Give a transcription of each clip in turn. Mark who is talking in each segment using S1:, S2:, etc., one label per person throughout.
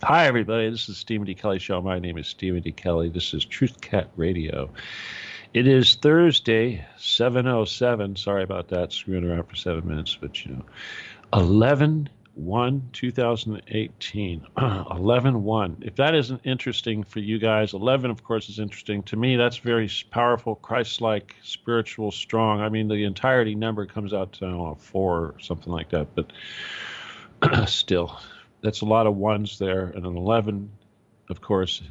S1: Hi, everybody. This is Stephen D. Kelley Show. My name is Stephen D. Kelley. This is Truth Cat Radio. It is Thursday, 7:07. Sorry about that, screwing around for 7 minutes, but 11/1/2018. 11/1. If that isn't interesting for you guys, 11, of course, is interesting. To me, that's very powerful, Christ-like, spiritual, strong. I mean, the entirety number comes out to, I don't know, 4 or something like that, but still. That's a lot of ones there, and an 11, of course,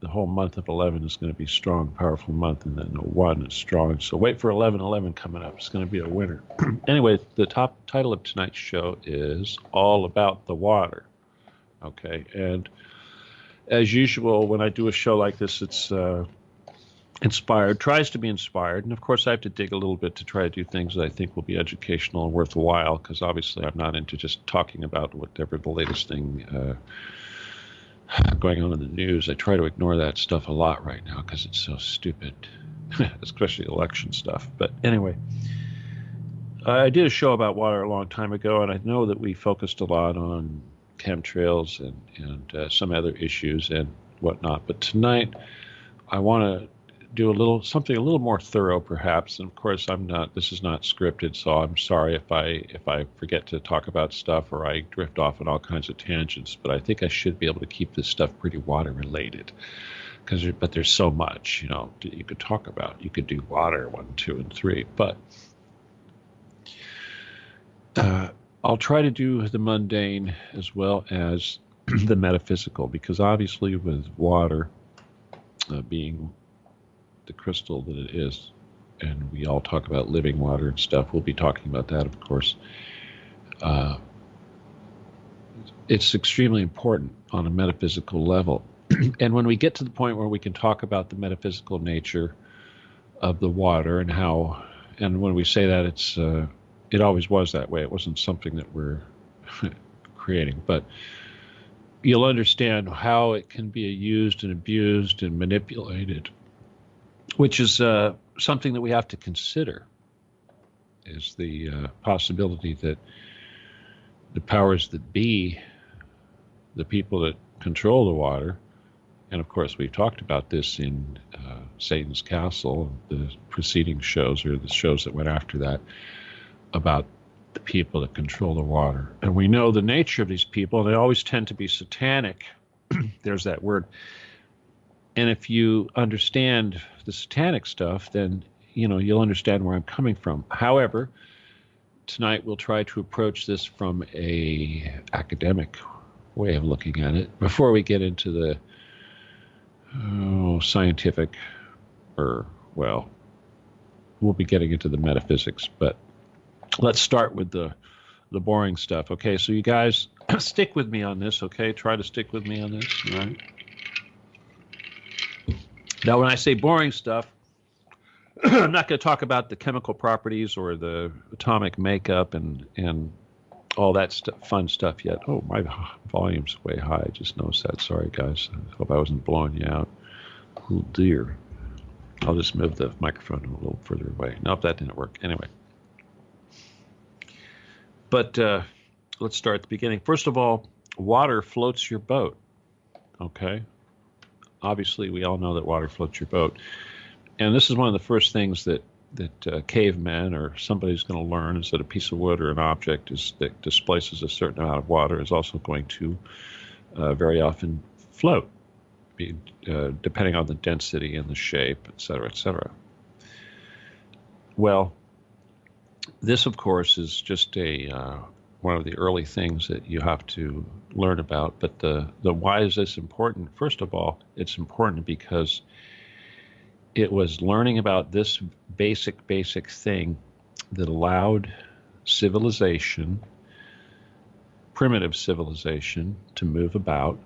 S1: the whole month of 11 is going to be strong, powerful month, and then a 1 is strong. So wait for 11/11 coming up. It's going to be a winner. Anyway, the top title of tonight's show is All About the Water. Okay, and as usual, when I do a show like this, it's tries to be inspired. And of course, I have to dig a little bit to try to do things that I think will be educational and worthwhile, because obviously I'm not into just talking about whatever the latest thing going on in the news. I try to ignore that stuff a lot right now because it's so stupid, especially election stuff. But anyway, I did a show about water a long time ago, and I know that we focused a lot on chemtrails and some other issues and whatnot. But tonight, I want to do something a little more thorough, perhaps. And of course, this is not scripted, so I'm sorry if I forget to talk about stuff or I drift off on all kinds of tangents. But I think I should be able to keep this stuff pretty water related, but there's so much you could talk about. You could do water 1, 2, and 3, but I'll try to do the mundane as well as the metaphysical, because obviously with water being the crystal that it is, and we all talk about living water and stuff. We'll be talking about that, of course. It's extremely important on a metaphysical level. And when we get to the point where we can talk about the metaphysical nature of the water and when we say that, it always was that way. It wasn't something that we're creating, but you'll understand how it can be used and abused and manipulated, which is something that we have to consider, is the possibility that the powers that be, the people that control the water, and of course we've talked about this in Satan's Castle, the preceding shows, or the shows that went after that, about the people that control the water. And we know the nature of these people, and they always tend to be satanic. There's that word. And if you understand the satanic stuff, then you'll understand where I'm coming from. However, tonight we'll try to approach this from a academic way of looking at it before we get into the scientific, we'll be getting into the metaphysics. But let's start with the boring stuff. Okay, so you guys stick with me on this. Okay, try to stick with me on this. All right. Now, when I say boring stuff, I'm not going to talk about the chemical properties or the atomic makeup and all that fun stuff yet. Oh, my volume's way high. I just noticed that. Sorry, guys. I hope I wasn't blowing you out. Oh, dear. I'll just move the microphone a little further away. Nope, that didn't work. Anyway. But let's start at the beginning. First of all, water floats your boat. Okay? Obviously, we all know that water floats your boat. And this is one of the first things that cavemen or somebody's going to learn, is that a piece of wood or an object that displaces a certain amount of water is also going to very often float, depending on the density and the shape, et cetera, et cetera. Well, this, of course, is just one of the early things that you have to learn about. But the why is this important? First of all, it's important because it was learning about this basic thing that allowed civilization, primitive civilization, to move about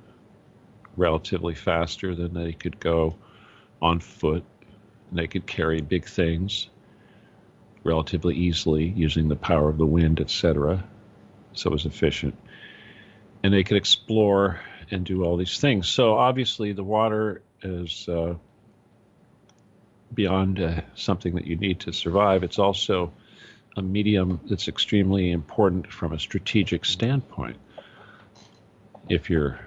S1: relatively faster than they could go on foot. And they could carry big things relatively easily using the power of the wind, etc. So it was efficient. And they could explore and do all these things. So obviously the water is beyond something that you need to survive. It's also a medium that's extremely important from a strategic standpoint. If you're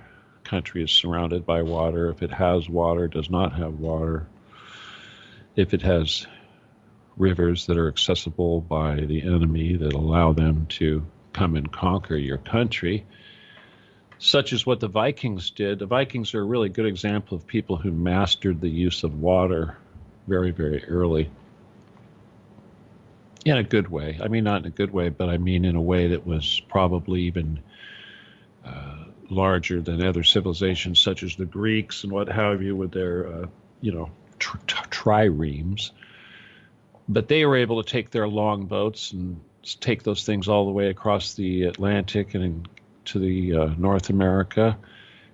S1: country is surrounded by water, if it has water, does not have water, if it has rivers that are accessible by the enemy that allow them to come and conquer your country, such as what the Vikings did. The Vikings are a really good example of people who mastered the use of water very, very early. In a good way. I mean, not in a good way, but I mean in a way that was probably even larger than other civilizations, such as the Greeks and what have you, with their, triremes. But they were able to take their long boats and take those things all the way across the Atlantic and to the North America.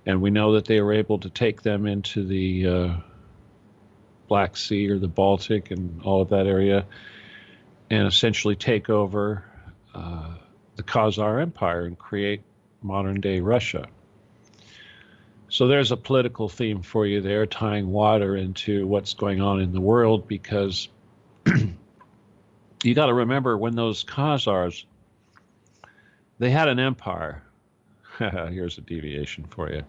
S1: And we know that they were able to take them into the Black Sea or the Baltic and all of that area, and essentially take over the Khazar Empire and create modern-day Russia. So there's a political theme for you there, tying water into what's going on in the world, because you got to remember, when those Khazars, they had an empire. Here's a deviation for you.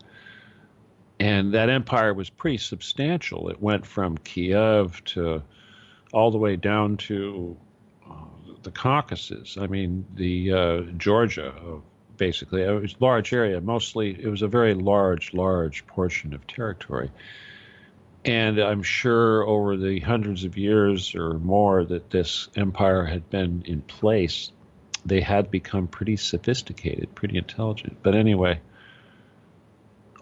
S1: And that empire was pretty substantial. It went from Kiev to all the way down to the Caucasus. I mean, the Georgia, basically. It was a large area. Mostly, it was a very large portion of territory. And I'm sure over the hundreds of years or more that this empire had been in place, they had become pretty sophisticated, pretty intelligent. But anyway,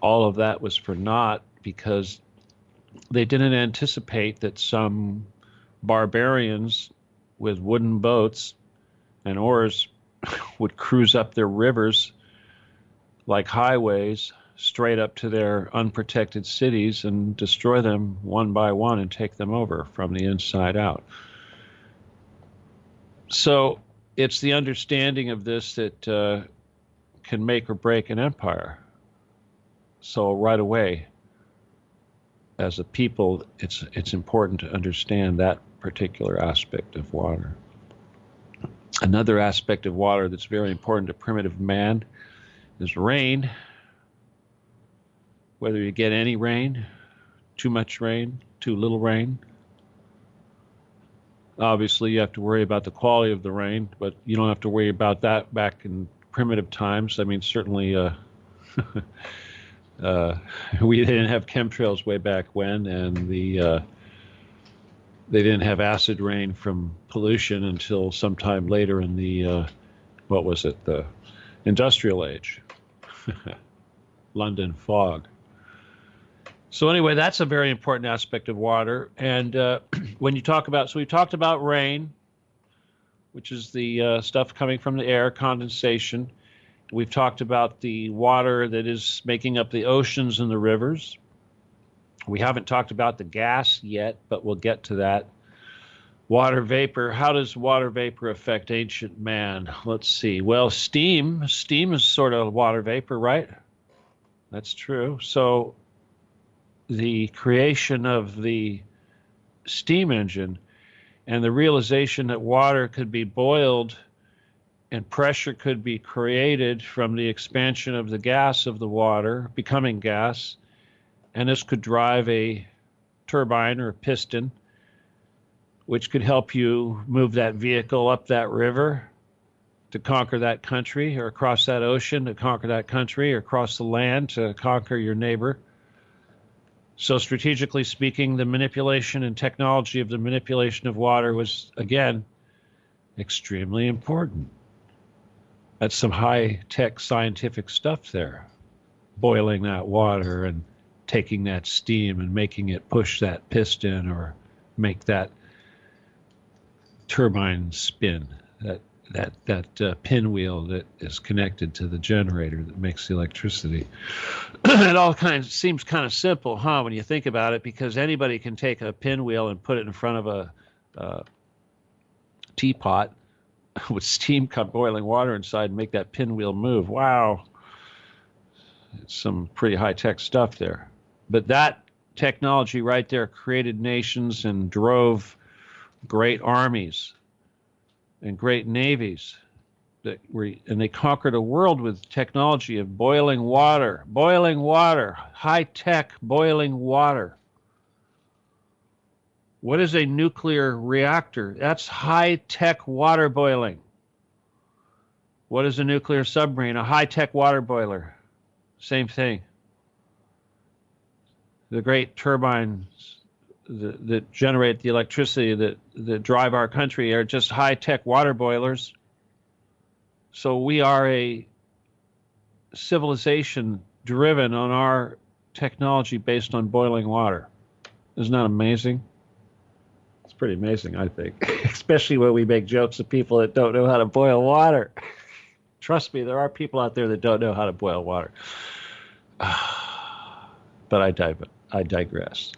S1: all of that was for naught, because they didn't anticipate that some barbarians with wooden boats and oars would cruise up their rivers like highways straight up to their unprotected cities and destroy them one by one and take them over from the inside out. So it's the understanding of this that can make or break an empire. So right away, as a people, it's important to understand that particular aspect of water. Another aspect of water that's very important to primitive man is rain. Whether you get any rain, too much rain, too little rain. Obviously, you have to worry about the quality of the rain, but you don't have to worry about that back in primitive times. I mean, certainly we didn't have chemtrails way back when, and they didn't have acid rain from pollution until sometime later in the, the industrial age. London fog. So anyway, that's a very important aspect of water. And when you talk about, so we talked about rain, which is the stuff coming from the air, condensation. We've talked about the water that is making up the oceans and the rivers. We haven't talked about the gas yet, but we'll get to that. Water vapor. How does water vapor affect ancient man? Let's see. Well, steam. Steam is sort of water vapor, right? That's true. So the creation of the steam engine and the realization that water could be boiled and pressure could be created from the expansion of the gas of the water, becoming gas, and this could drive a turbine or a piston, which could help you move that vehicle up that river to conquer that country, or across that ocean to conquer that country, or across the land to conquer your neighbor. So strategically speaking, the manipulation and technology of the manipulation of water was, again, extremely important. That's some high-tech scientific stuff there. Boiling that water and taking that steam and making it push that piston or make that turbine spin, that pinwheel that is connected to the generator that makes the electricity. It all seems kind of simple, huh, when you think about it, because anybody can take a pinwheel and put it in front of a teapot with steam boiling water inside and make that pinwheel move. Wow. It's some pretty high-tech stuff there. But that technology right there created nations and drove great armies and great navies and they conquered a world with technology of boiling water, high-tech boiling water. What is a nuclear reactor? That's high-tech water boiling. What is a nuclear submarine? A high-tech water boiler. Same thing. The great turbines that generate the electricity that drive our country are just high-tech water boilers. So we are a civilization driven on our technology based on boiling water. Isn't that amazing? It's pretty amazing, I think, especially when we make jokes of people that don't know how to boil water. Trust me, there are people out there that don't know how to boil water. But I digress.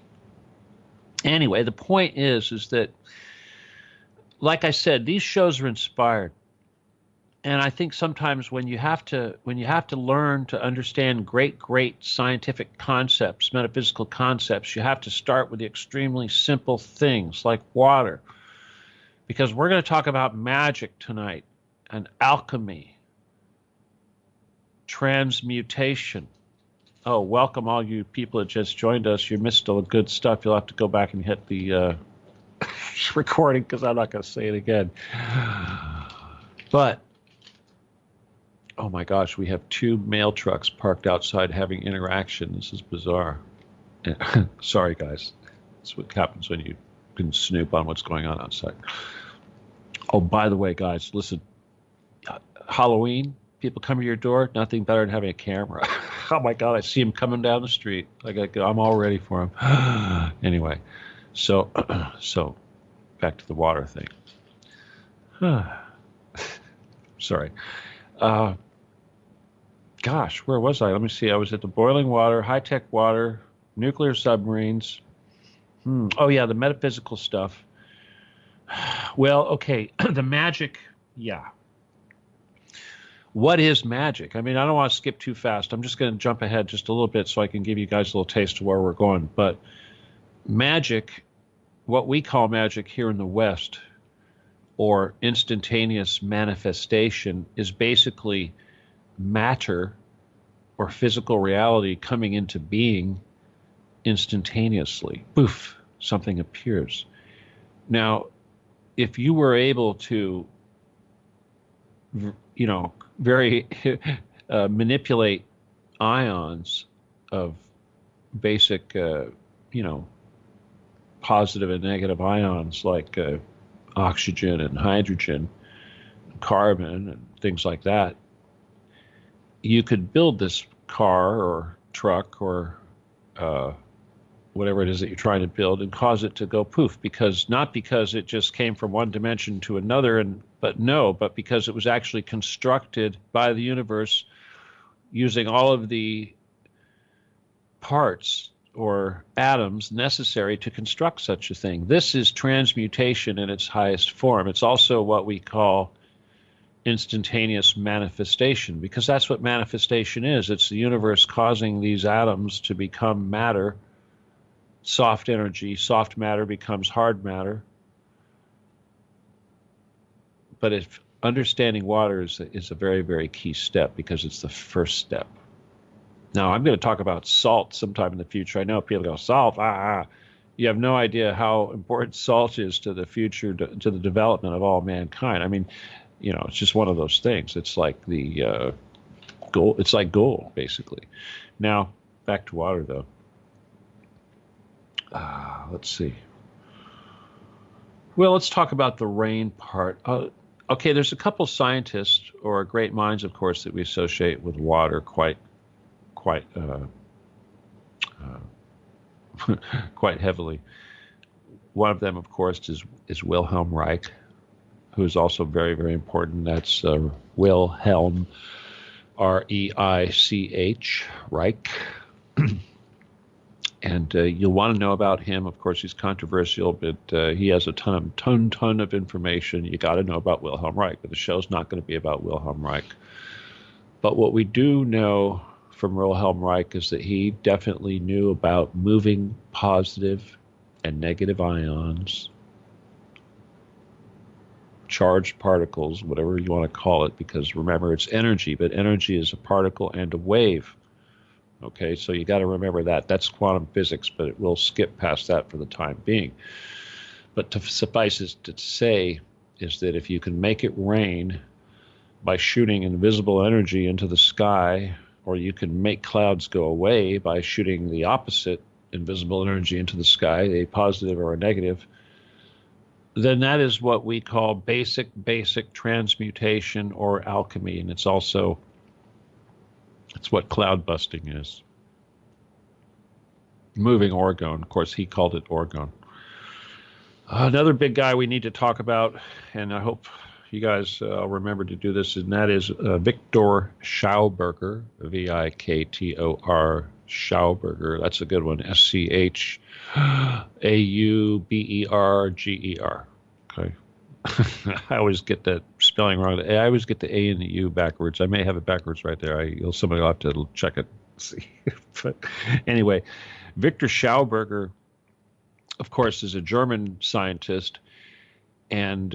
S1: Anyway, the point is that, like I said, these shows are inspired. And I think sometimes when you have to learn to understand great scientific concepts, metaphysical concepts, you have to start with the extremely simple things like water. Because we're going to talk about magic tonight and alchemy, transmutation. Oh, welcome all you people that just joined us. You missed all the good stuff. You'll have to go back and hit the recording because I'm not going to say it again. But oh my gosh, we have 2 mail trucks parked outside having interaction. This is bizarre. Sorry, guys. That's what happens when you can snoop on what's going on outside. Oh, by the way, guys, listen. Halloween, people come to your door, nothing better than having a camera. Oh my God, I see them coming down the street. I'm all ready for them. Anyway, so back to the water thing. Sorry. Gosh, where was I? Let me see. I was at the boiling water, high-tech water, nuclear submarines. Oh, yeah, the metaphysical stuff. Well, okay, the magic, yeah. What is magic? I mean, I don't want to skip too fast. I'm just going to jump ahead just a little bit so I can give you guys a little taste of where we're going. But magic, what we call magic here in the West, or instantaneous manifestation, is basically matter or physical reality coming into being instantaneously. Poof, something appears. Now, if you were able to, very manipulate ions of basic, positive and negative ions like oxygen and hydrogen, carbon, and things like that, you could build this car or truck or whatever it is that you're trying to build and cause it to go poof, not because it just came from one dimension to another, but because it was actually constructed by the universe using all of the parts or atoms necessary to construct such a thing. This is transmutation in its highest form. It's also what we call instantaneous manifestation, because that's what manifestation is. It's the universe causing these atoms to become matter, soft energy. Soft matter becomes hard matter. But if understanding water is a very, very key step, because it's the first step. Now, I'm going to talk about salt sometime in the future. I know people go, salt, You have no idea how important salt is to the future, to the development of all mankind. I mean, it's just one of those things. It's like the gold. It's like gold, basically. Now, back to water, though. Let's see. Well, let's talk about the rain part. Okay, there's a couple scientists or great minds, of course, that we associate with water quite quite heavily. One of them, of course, is Wilhelm Reich, who is also very, very important. That's Wilhelm, R-E-I-C-H, Reich. And you'll want to know about him. Of course, he's controversial, but he has a ton of information. You got to know about Wilhelm Reich, but the show's not going to be about Wilhelm Reich. But what we do know from Wilhelm Reich is that he definitely knew about moving positive and negative ions, charged particles, whatever you want to call it, because remember, it's energy, but energy is a particle and a wave. Okay, so you got to remember that. That's quantum physics, but we'll skip past that for the time being. But to suffice it to say is that if you can make it rain by shooting invisible energy into the sky, or you can make clouds go away by shooting the opposite invisible energy into the sky, a positive or a negative, then that is what we call basic transmutation or alchemy. And it's what cloud busting is. Moving orgone. Of course, he called it orgone. Another big guy we need to talk about, and I hope you guys remember to do this, and that is Viktor Schauberger, Viktor Schauberger. That's a good one. Schauberger. Okay. I always get that spelling wrong. I always get the A and the U backwards. I may have it backwards right there. Somebody will have to check it, see. But anyway, Viktor Schauberger, of course, is a German scientist, and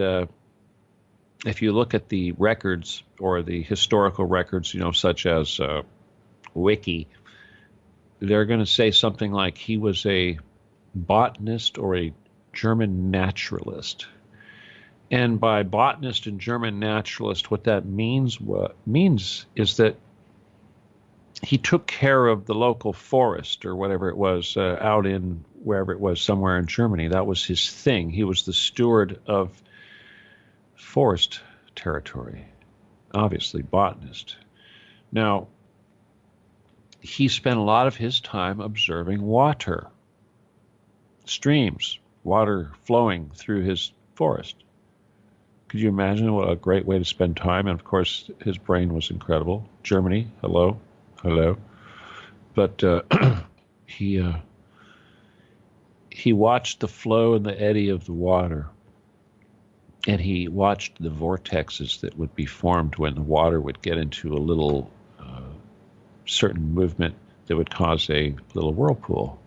S1: if you look at the records or the historical records, such as Wiki, they're going to say something like he was a botanist or a German naturalist. And by botanist and German naturalist, what that means is that he took care of the local forest or whatever it was out in wherever it was, somewhere in Germany. That was his thing. He was the steward of forest territory, obviously botanist. Now, he spent a lot of his time observing water, streams, water flowing through his forest. Could you imagine what a great way to spend time? And of course, his brain was incredible. Germany, hello. But he watched the flow and the eddy of the water. And he watched the vortexes that would be formed when the water would get into a little certain movement that would cause a little whirlpool.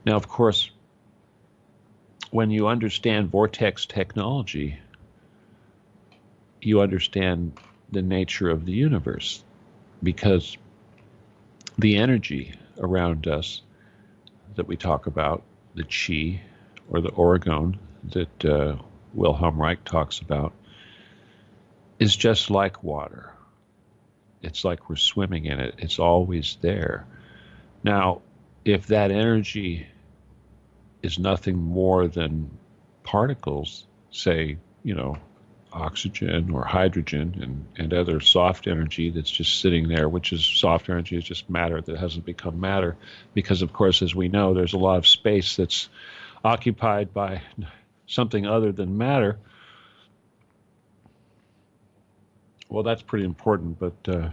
S1: Now, of course, when you understand vortex technology, you understand the nature of the universe, because the energy around us that we talk about, the chi or the orgone that Wilhelm Reich talks about, is just like water. It's like we're swimming in it. It's always there. Now, if that energy is nothing more than particles, say, oxygen or hydrogen and other soft energy that's just sitting there, which is soft energy is just matter that hasn't become matter, because of course, as we know, there's a lot of space that's occupied by something other than matter. Well, that's pretty important, but I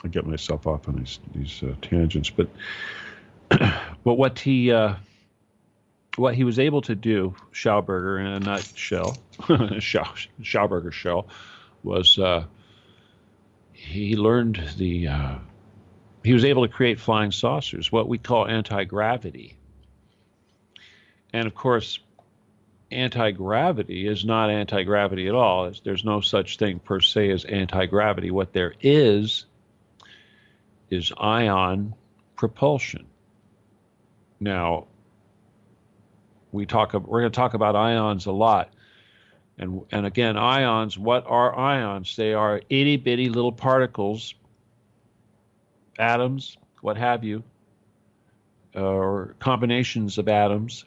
S1: get myself off on these tangents. But what he was able to do, Schauberger in a nutshell, Schauberger shell, was he learned he was able to create flying saucers, what we call anti-gravity. And of course, anti-gravity is not anti-gravity at all. There's no such thing per se as anti-gravity. What there is ion propulsion. Now, we're going to talk about ions a lot. And again, ions, what are ions? They are itty-bitty little particles, atoms, what have you, or combinations of atoms,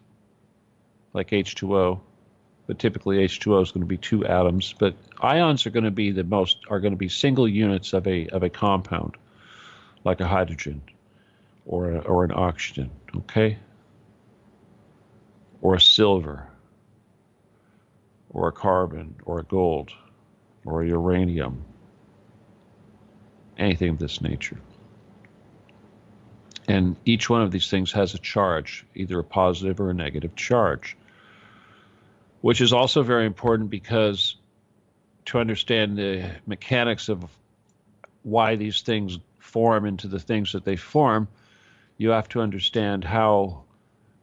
S1: like H2O, but typically H2O is going to be two atoms. But ions are going to be single units of a compound, like a hydrogen or an oxygen, okay? Or a silver, or a carbon, or a gold, or a uranium, anything of this nature. And each one of these things has a charge, either a positive or a negative charge, which is also very important because to understand the mechanics of why these things form into the things that they form, you have to understand how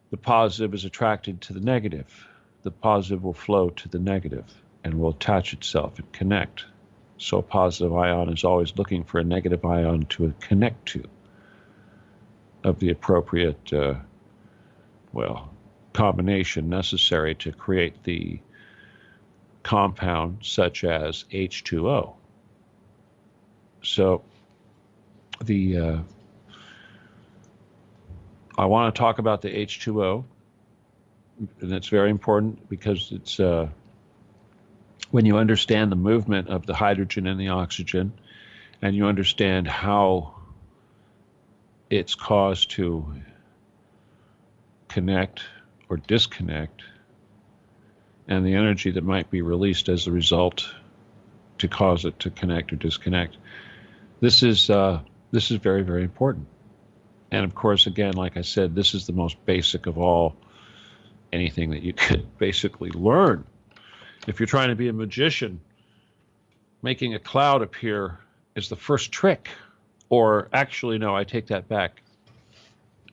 S1: the positive is attracted to the negative. the positive will flow to the negative and will attach itself and connect. So a positive ion is always looking for a negative ion to connect to of the appropriate, combination necessary to create the compound such as H2O. So I want to talk about the H2O, and it's very important because it's when you understand the movement of the hydrogen and the oxygen, and you understand how it's caused to connect or disconnect, and the energy that might be released as a result to cause it to connect or disconnect. This is very, very important. And of course, again, like I said, this is the most basic of all anything that you could basically learn. If you're trying to be a magician, making a cloud appear is the first trick. Or actually, no, I take that back.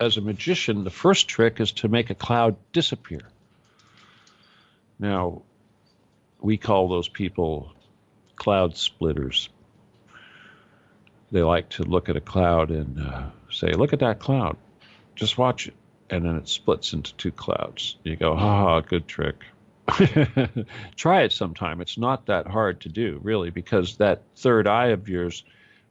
S1: As a magician, the first trick is to make a cloud disappear. Now, we call those people cloud splitters. They like to look at a cloud and say, look at that cloud. Just watch it. And then it splits into two clouds. You go, good trick. Try it sometime. It's not that hard to do, really, because that third eye of yours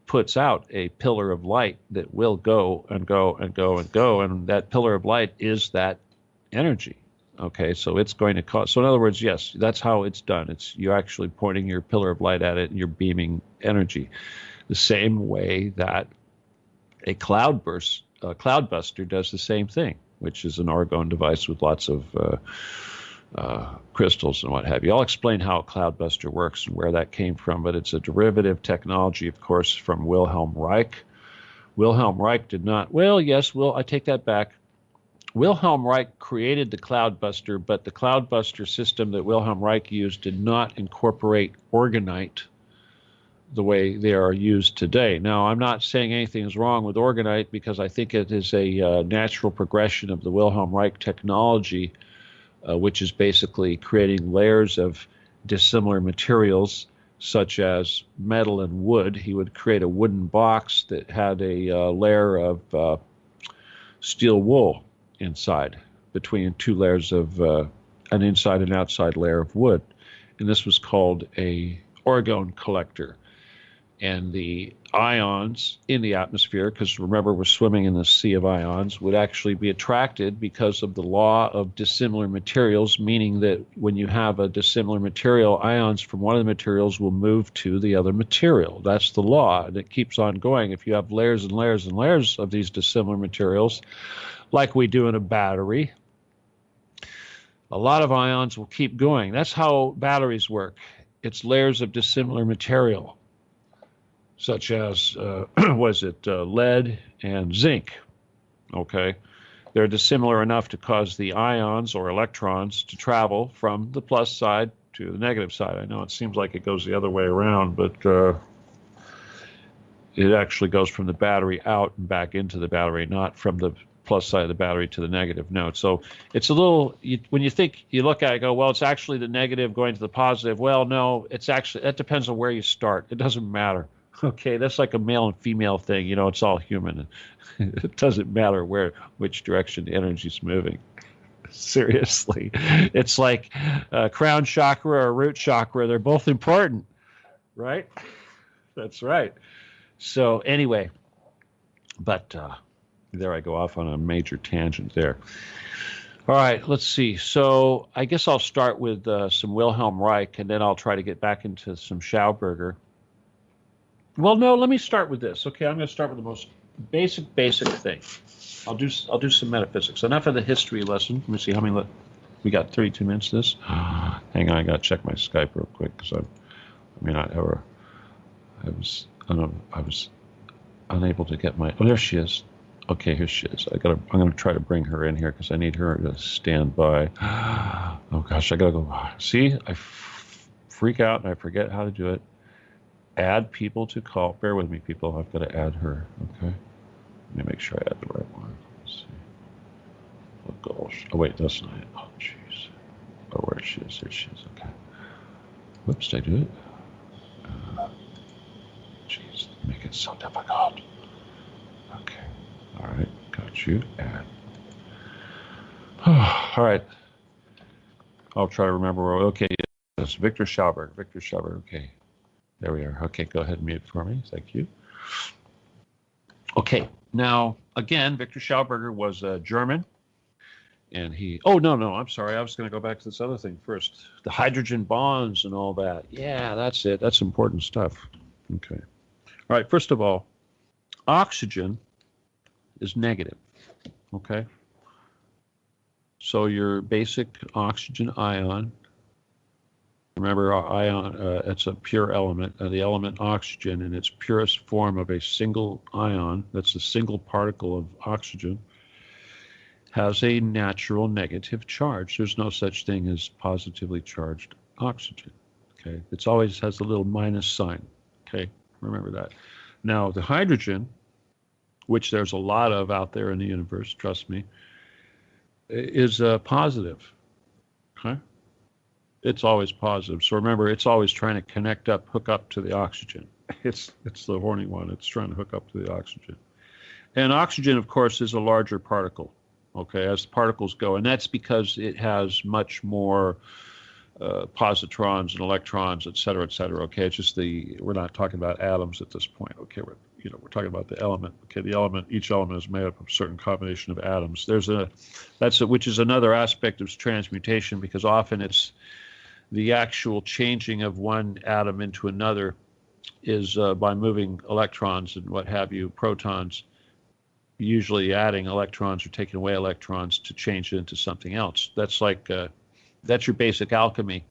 S1: puts out a pillar of light that will go and go and go and go. And that pillar of light is that energy. Okay, so it's going to cause. So in other words, yes, that's how it's done. It's you're actually pointing your pillar of light at it and you're beaming energy. The same way that a cloudbuster does the same thing, which is an argon device with lots of crystals and what have you. I'll explain how a cloudbuster works and where that came from, but it's a derivative technology, of course, from Wilhelm Reich. Wilhelm Reich did not, I take that back. Wilhelm Reich created the cloudbuster, but the cloudbuster system that Wilhelm Reich used did not incorporate orgonite the way they are used today. Now, I'm not saying anything is wrong with orgonite because I think it is a natural progression of the Wilhelm Reich technology, which is basically creating layers of dissimilar materials such as metal and wood. He would create a wooden box that had a layer of steel wool inside, between two layers of an inside and outside layer of wood. And this was called a orgone collector. And the ions in the atmosphere, because remember we're swimming in the sea of ions, would actually be attracted because of the law of dissimilar materials, meaning that when you have a dissimilar material, ions from one of the materials will move to the other material. That's the law, and it keeps on going. If you have layers and layers and layers of these dissimilar materials, like we do in a battery, a lot of ions will keep going. That's how batteries work. It's layers of dissimilar material, such as, lead and zinc, okay? They're dissimilar enough to cause the ions or electrons to travel from the plus side to the negative side. I know it seems like it goes the other way around, but it actually goes from the battery out and back into the battery, not from the plus side of the battery to the negative node. So it's a little, when you look at it, go, well, it's actually the negative going to the positive. Well, no, it's actually, that depends on where you start. It doesn't matter. Okay, that's like a male and female thing. It's all human. It doesn't matter which direction the energy's moving. Seriously. It's like crown chakra or root chakra. They're both important, right? That's right. So anyway, but there I go off on a major tangent there. All right, let's see. So I guess I'll start with some Wilhelm Reich, and then I'll try to get back into some Schauberger. Well, no, let me start with this. Okay, I'm going to start with the most basic thing. I'll do some metaphysics. Enough of the history lesson. Let me see how many. We got 32 minutes. This. Hang on, I got to check my Skype real quick because I was unable to get my. Oh, there she is. Okay, here she is. I'm going to try to bring her in here because I need her to stand by. Oh gosh, I got to go. See, I freak out and I forget how to do it. Add people to call. Bear with me, people. I've got to add her. Okay. Let me make sure I add the right one. Let's see. Oh gosh. Oh wait, that's not it. Oh jeez. Oh, where's she is. There she is. Okay. Whoops, did I do it? Jeez, make it so difficult. Okay. All right. Got you. And all right. I'll try to remember where. Okay. It's Victor Schauberg. Victor Schauberg. Okay. There we are. Okay. Go ahead and mute for me. Thank you. Okay. Now, again, Victor Schauberger was German. And he, oh, no, I'm sorry. I was going to go back to this other thing first. The hydrogen bonds and all that. Yeah, that's it. That's important stuff. Okay. All right. First of all, oxygen is negative. Okay. So your basic oxygen ion, remember ion, it's a pure element. The element oxygen in its purest form of a single ion, that's a single particle of oxygen, has a natural negative charge. There's no such thing as positively charged oxygen. Okay, it always has a little minus sign. Okay, remember that. Now the hydrogen, which there's a lot of out there in the universe, trust me, is positive. Okay, it's always positive. So remember, it's always trying to hook up to the oxygen. It's the horny one. It's trying to hook up to the oxygen. And oxygen, of course, is a larger particle. Okay, as the particles go, and that's because it has much more positrons and electrons, et cetera, et cetera. Okay, it's just we're not talking about atoms at this point. Okay, we're talking about the element. Okay, each element is made up of a certain combination of atoms. Which is another aspect of transmutation, because often it's the actual changing of one atom into another is by moving electrons and what have you, protons, usually adding electrons or taking away electrons to change it into something else. That's like, that's your basic alchemy.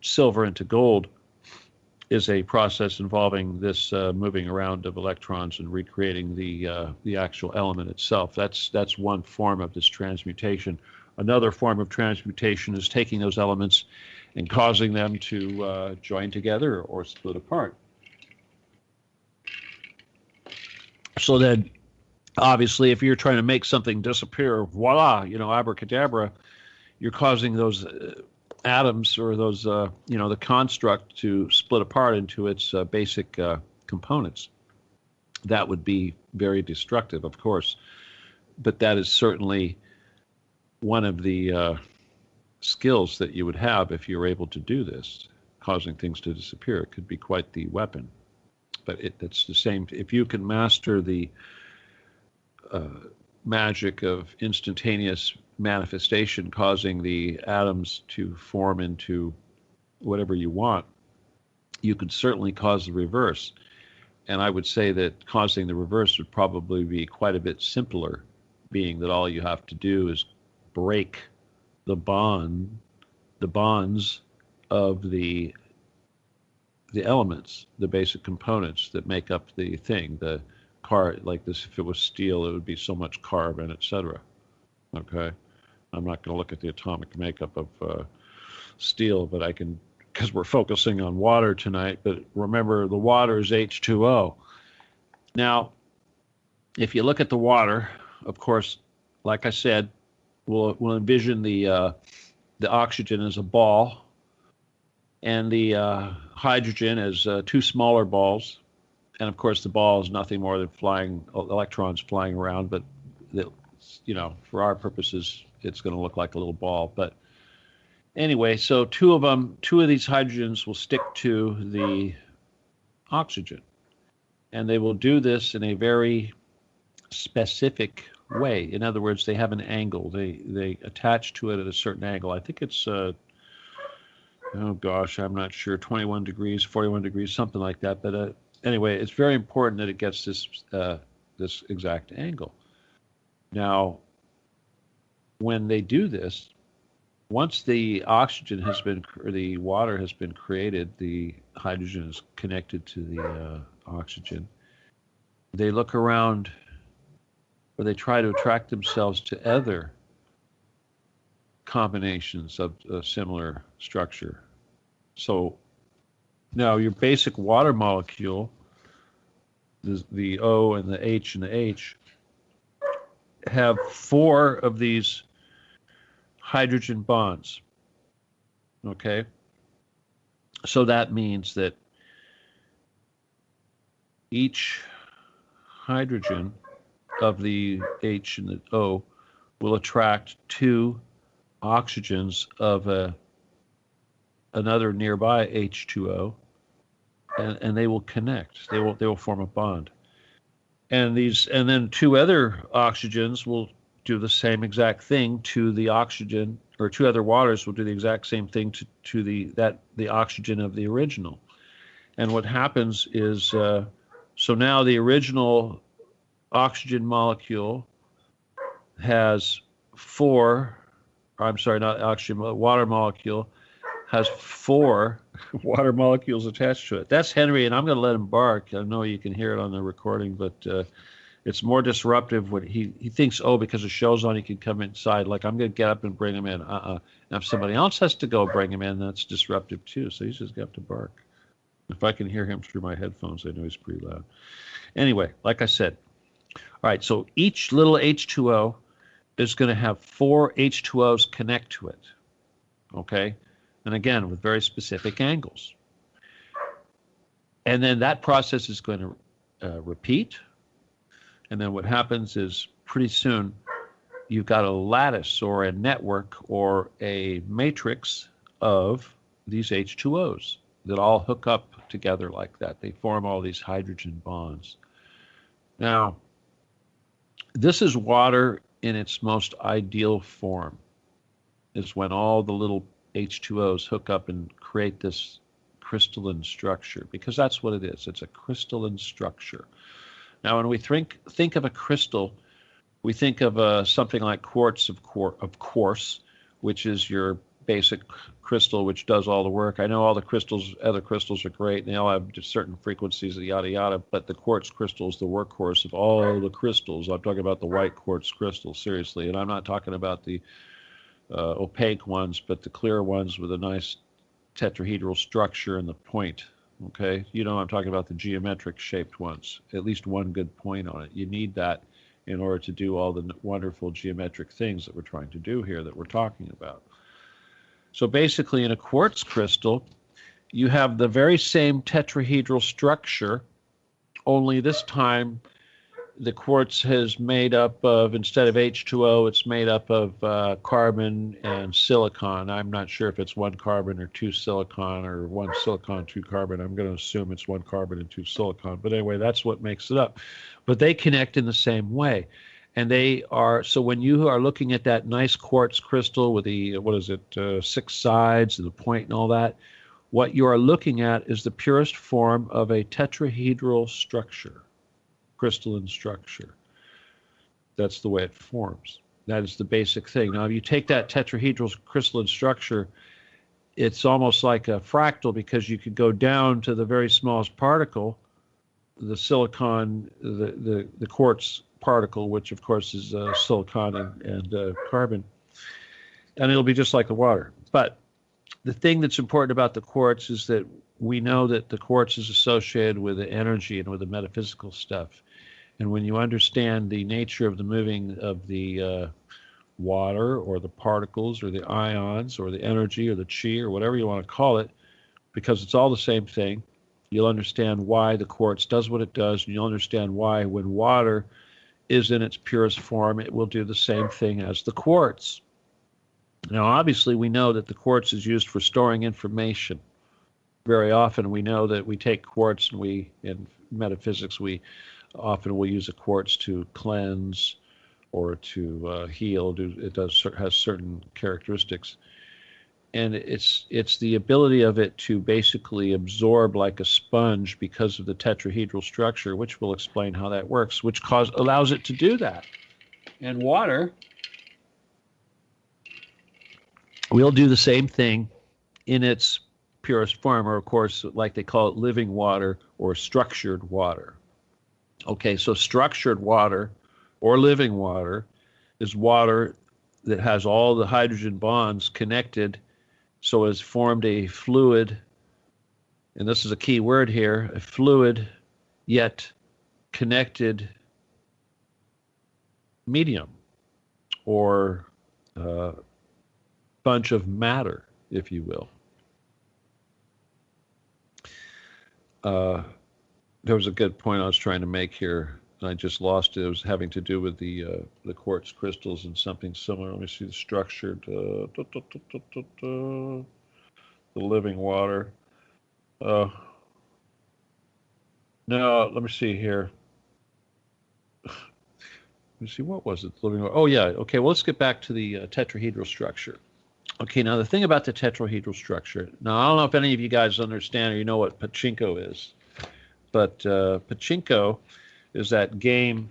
S1: Silver into gold is a process involving this moving around of electrons and recreating the actual element itself. That's one form of this transmutation. Another form of transmutation is taking those elements and causing them to join together or split apart. So then, obviously, if you're trying to make something disappear, voila, abracadabra, you're causing those atoms or those, the construct to split apart into its basic components. That would be very destructive, of course. But that is certainly one of the skills that you would have if you're able to do this, causing things to disappear. It could be quite the weapon. But it's the same. If you can master the magic of instantaneous manifestation, causing the atoms to form into whatever you want, you could certainly cause the reverse. And I would say that causing the reverse would probably be quite a bit simpler, being that all you have to do is break the bonds of the elements, the basic components that make up the thing. The like this, if it was steel, it would be so much carbon, etc. Okay, I'm not going to look at the atomic makeup of steel, but I can, because we're focusing on water tonight. But remember, the water is H2O. Now, if you look at the water, of course, like I said, we'll envision the oxygen as a ball, and the hydrogen as two smaller balls. And of course, the ball is nothing more than electrons flying around. But for our purposes, it's going to look like a little ball. But anyway, so two of these hydrogens will stick to the oxygen, and they will do this in a very specific way. In other words, they have an angle. They attach to it at a certain angle. I think it's oh gosh, I'm not sure, 21 degrees, 41 degrees, something like that. But anyway, it's very important that it gets this exact angle. Now, when they do this, once the the water has been created, the hydrogen is connected to the oxygen. They look around, or they try to attract themselves to other combinations of a similar structure. So now your basic water molecule, the O and the H and the H, have 4 of these hydrogen bonds. Okay? So that means that each hydrogen of the H and the O will attract two oxygens of another nearby H2O, and they will connect. They will form a bond. And then two other oxygens will do the same exact thing to the oxygen, or two other waters will do the exact same thing to the oxygen of the original. And what happens is, so now the original oxygen molecule has four, I'm sorry, not oxygen, water molecule has four water molecules attached to it. That's Henry, and I'm going to let him bark. I know you can hear it on the recording, but it's more disruptive when he thinks, oh, because the show's on, he can come inside. Like, I'm going to get up and bring him in. And if somebody else has to go bring him in, that's disruptive too. So he's just got to bark. If I can hear him through my headphones, I know he's pretty loud. Anyway, like I said, all right, so each little H2O is going to have four H2Os connect to it, okay? And again, with very specific angles. And then that process is going to repeat. And then what happens is pretty soon you've got a lattice or a network or a matrix of these H2Os that all hook up together like that. They form all these hydrogen bonds. Now, this is water in its most ideal form, is when all the little H2Os hook up and create this crystalline structure, because that's what it is. It's a crystalline structure. Now, when we think of a crystal, we think of something like quartz, of course, which is your basic crystal, which does all the work. I know all the crystals, other crystals are great, and they all have just certain frequencies, yada, yada, but the quartz crystal is the workhorse of all the crystals. I'm talking about the white quartz crystal, seriously, and I'm not talking about the opaque ones, but the clear ones with a nice tetrahedral structure and the point. Okay, you know, I'm talking about the geometric shaped ones, at least one good point on it. You need that in order to do all the wonderful geometric things that we're trying to do here that we're talking about. So basically in a quartz crystal, you have the very same tetrahedral structure, only this time the quartz is made up of, instead of H2O, it's made up of carbon and silicon. I'm not sure if it's one carbon or two silicon, or one silicon, two carbon. I'm going to assume it's one carbon and two silicon. But anyway, that's what makes it up. But they connect in the same way. And they are, so when you are looking at that nice quartz crystal with the, 6 sides and the point and all that, what you are looking at is the purest form of a tetrahedral structure. Crystalline structure. That's the way it forms. That is the basic thing. Now, if you take that tetrahedral crystalline structure, it's almost like a fractal, because you could go down to the very smallest particle, the silicon, the quartz particle, which of course is silicon and carbon, and it'll be just like the water. But the thing that's important about the quartz is that we know that the quartz is associated with the energy and with the metaphysical stuff. And when you understand the nature of the moving of the water or the particles or the ions or the energy or the chi or whatever you want to call it, because it's all the same thing, you'll understand why the quartz does what it does, and you'll understand why when water is in its purest form, it will do the same thing as the quartz. Now, obviously, we know that the quartz is used for storing information. Very often we know that we take quartz, and in metaphysics, we often will use a quartz to cleanse or to heal. It has certain characteristics. And it's the ability of it to basically absorb like a sponge because of the tetrahedral structure, which will explain how that works, which allows it to do that. And water will do the same thing in its purest form, or of course, like they call it, living water or structured water. Okay, so structured water or living water is water that has all the hydrogen bonds connected, so it's formed a fluid, and this is a key word here, a fluid yet connected medium, or bunch of matter, if you will. there was a good point I was trying to make here, and I just lost it. It was having to do with the quartz crystals and something similar. Let me see the structure. The living water. Uh, no, let me see here. Let me see, what was it? The living water. Oh, yeah. Okay, well, let's get back to the tetrahedral structure. Okay, now the thing about the tetrahedral structure. Now, I don't know if any of you guys understand or you know what pachinko is, but pachinko is that game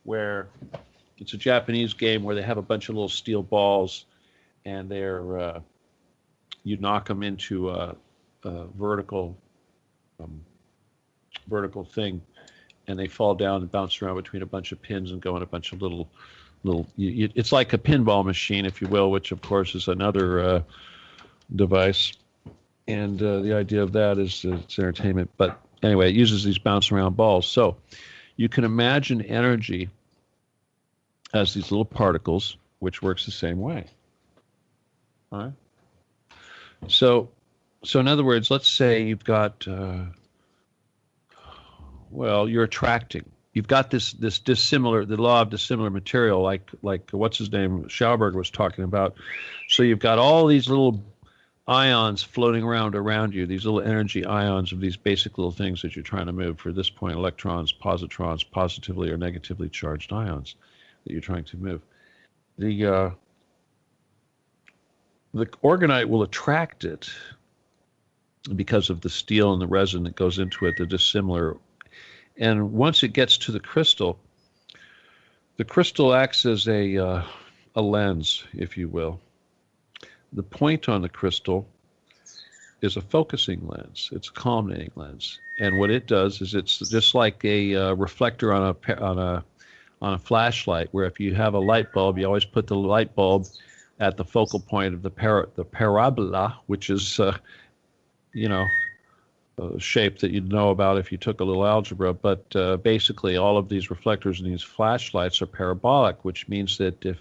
S1: where it's a Japanese game where they have a bunch of little steel balls, and they're you knock them into a vertical thing, and they fall down and bounce around between a bunch of pins and go in a bunch of little. It's like a pinball machine, if you will, which of course is another device. And the idea of that is it's entertainment. But anyway, it uses these bounce around balls. So you can imagine energy as these little particles, which works the same way. All right. So in other words, let's say you've got, you're attracting. You've got this dissimilar, the law of dissimilar material, like what's his name, Schauberg was talking about. So you've got all these little ions floating around you, these little energy ions of these basic little things that you're trying to move. For this point, electrons, positrons, positively or negatively charged ions that you're trying to move. The orgonite will attract it because of the steel and the resin that goes into it, the dissimilar. And once it gets to the crystal acts as a lens, if you will. The point on the crystal is a focusing lens. It's a culminating lens. And what it does is it's just like a reflector on a flashlight, where if you have a light bulb, you always put the light bulb at the focal point of the parabola, which is, shape that you'd know about if you took a little algebra. But basically, all of these reflectors and these flashlights are parabolic, which means that if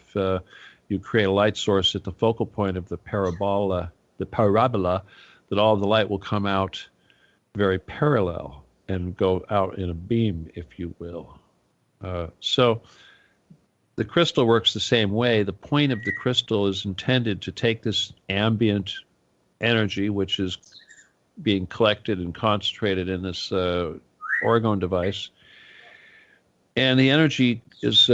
S1: you create a light source at the focal point of the parabola, that all the light will come out very parallel and go out in a beam, if you will. So the crystal works the same way. The point of the crystal is intended to take this ambient energy, which is being collected and concentrated in this orgone device, and the energy is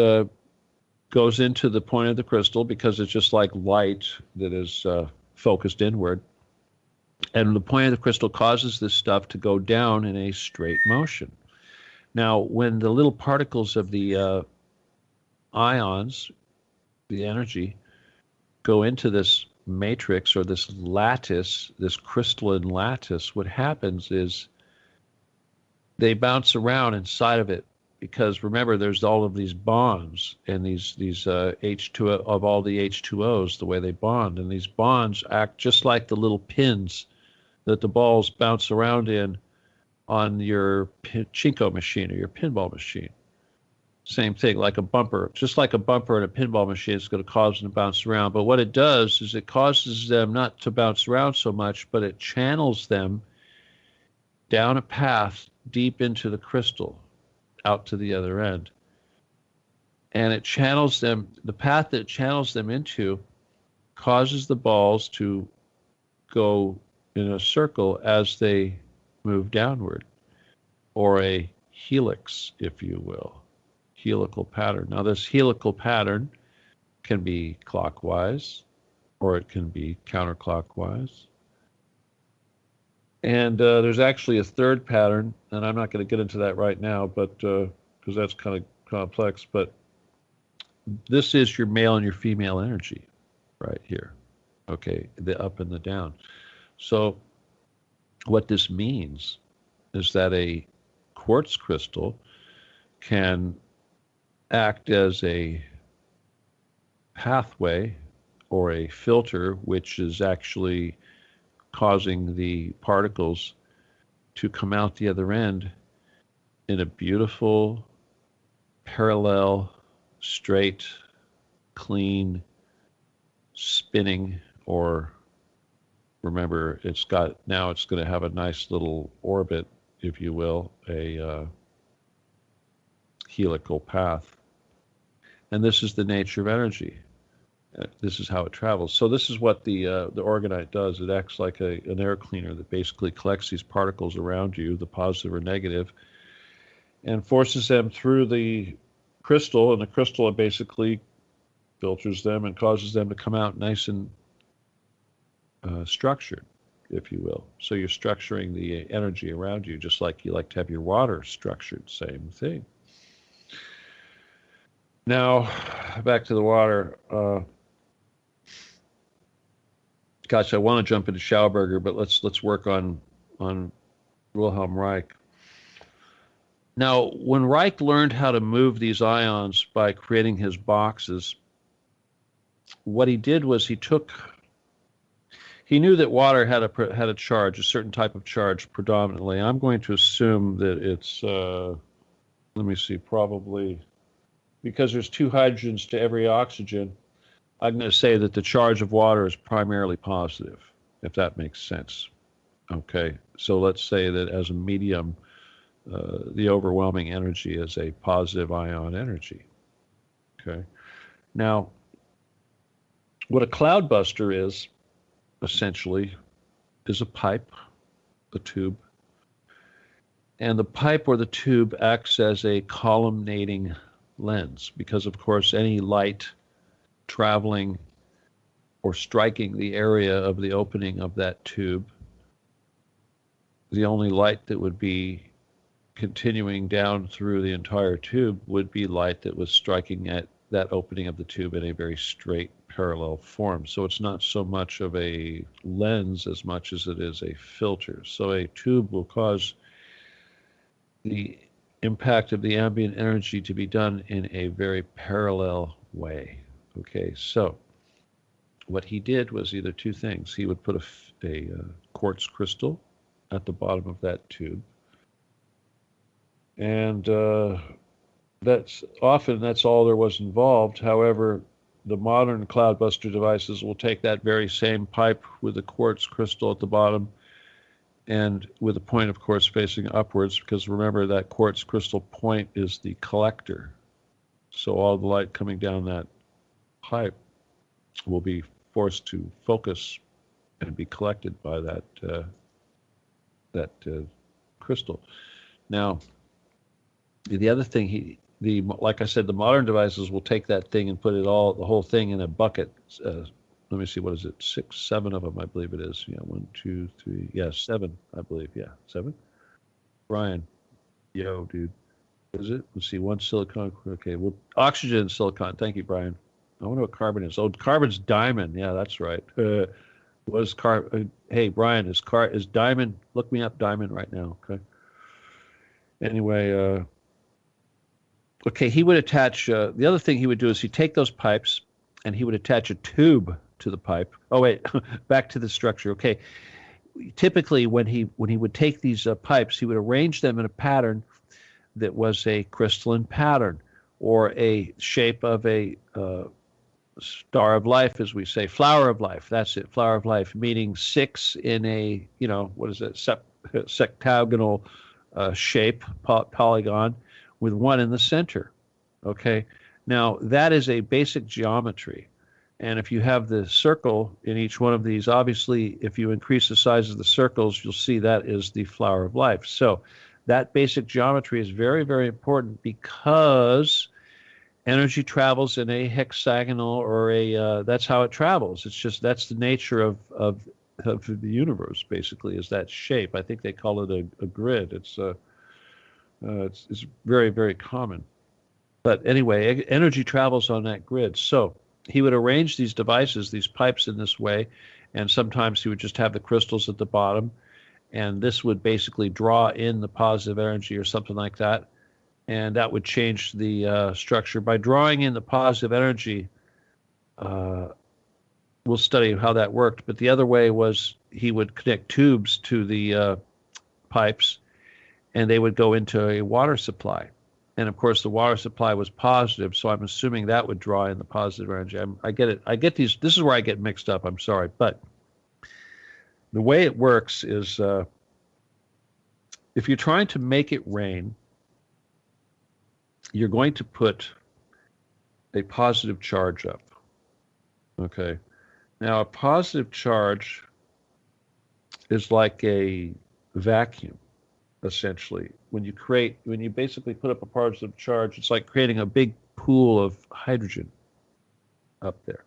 S1: goes into the point of the crystal because it's just like light that is focused inward, and the point of the crystal causes this stuff to go down in a straight motion. Now, when the little particles of the ions, the energy, go into this matrix or this lattice, this crystalline lattice, what happens is they bounce around inside of it, because remember, there's all of these bonds and these H2 of all the H2Os, the way they bond, and these bonds act just like the little pins that the balls bounce around in on your pachinko machine or your pinball machine. Same thing, like a bumper. Just like a bumper in a pinball machine, it's going to cause them to bounce around. But what it does is it causes them not to bounce around so much, but it channels them down a path deep into the crystal, out to the other end. And it channels them, the path that it channels them into causes the balls to go in a circle as they move downward, or a helix, if you will. Helical pattern. Now, this helical pattern can be clockwise, or it can be counterclockwise. And there's actually a third pattern, and I'm not going to get into that right now, but because that's kind of complex. But this is your male and your female energy right here. Okay, the up and the down. So what this means is that a quartz crystal can act as a pathway or a filter, which is actually causing the particles to come out the other end in a beautiful, parallel, straight, clean, spinning, or remember, it's going to have a nice little orbit if you will, a helical path. And this is the nature of energy. This is how it travels. So this is what the orgonite does. It acts like an air cleaner that basically collects these particles around you, the positive or negative, and forces them through the crystal, and the crystal basically filters them and causes them to come out nice and structured, if you will. So you're structuring the energy around you, just like you like to have your water structured, same thing. Now, back to the water. Gosh, I want to jump into Schauberger, but let's work on Wilhelm Reich. Now, when Reich learned how to move these ions by creating his boxes, what he did was he knew that water had a charge, a certain type of charge predominantly. I'm going to assume that it's, let me see, probably, because there's 2 hydrogens to every oxygen, I'm going to say that the charge of water is primarily positive, if that makes sense. Okay, so let's say that as a medium, the overwhelming energy is a positive ion energy. Okay, now, what a cloudbuster is, essentially, is a pipe, a tube, and the pipe or the tube acts as a columnating lens, because, of course, any light traveling or striking the area of the opening of that tube, the only light that would be continuing down through the entire tube would be light that was striking at that opening of the tube in a very straight parallel form. So it's not so much of a lens as much as it is a filter. So a tube will cause the impact of the ambient energy to be done in a very parallel way. Okay, so what he did was either 2 things. He would put a quartz crystal at the bottom of that tube, and that's all there was involved. However, the modern cloudbuster devices will take that very same pipe with a quartz crystal at the bottom, and with the point, of course, facing upwards, because remember that quartz crystal point is the collector. So all the light coming down that pipe will be forced to focus and be collected by that crystal. Now, the other thing, like I said, the modern devices will take that thing and put the whole thing in a bucket. Let me see, what is it? 6, 7 of them, I believe it is. Yeah, 1, 2, 3, yeah, 7, I believe. Yeah, 7. Brian, yo, dude, is it? Let's see, 1 silicon. Okay, well, oxygen and silicon. Thank you, Brian. I wonder what carbon is. Oh, carbon's diamond. Yeah, that's right. What is carbon? Hey, Brian, is diamond? Look me up diamond right now. Okay. Anyway, okay, he would attach. The other thing he would do is he'd take those pipes and he would attach a tube to the pipe. Oh wait, back to the structure. Okay, typically when he would take these pipes, he would arrange them in a pattern that was a crystalline pattern, or a shape of a star of life, as we say, flower of life. That's it, flower of life, meaning 6 in a, what is it, sectagonal shape, polygon, with 1 in the center. Okay, now that is a basic geometry. And if you have the circle in each one of these, obviously, if you increase the size of the circles, you'll see that is the flower of life. So that basic geometry is very, very important, because energy travels in a hexagonal, or that's how it travels. It's just, that's the nature of the universe, basically, is that shape. I think they call it a grid. It's very, very common. But anyway, energy travels on that grid. So he would arrange these devices, these pipes, in this way, and sometimes he would just have the crystals at the bottom, and this would basically draw in the positive energy or something like that, and that would change the structure. By drawing in the positive energy, we'll study how that worked, but the other way was he would connect tubes to the pipes, and they would go into a water supply. And of course, the water supply was positive, so I'm assuming that would draw in the positive energy. I get it. I get these. This is where I get mixed up. I'm sorry, but the way it works is if you're trying to make it rain, you're going to put a positive charge up. Okay. Now, a positive charge is like a vacuum, essentially. When you basically put up a positive charge, it's like creating a big pool of hydrogen up there.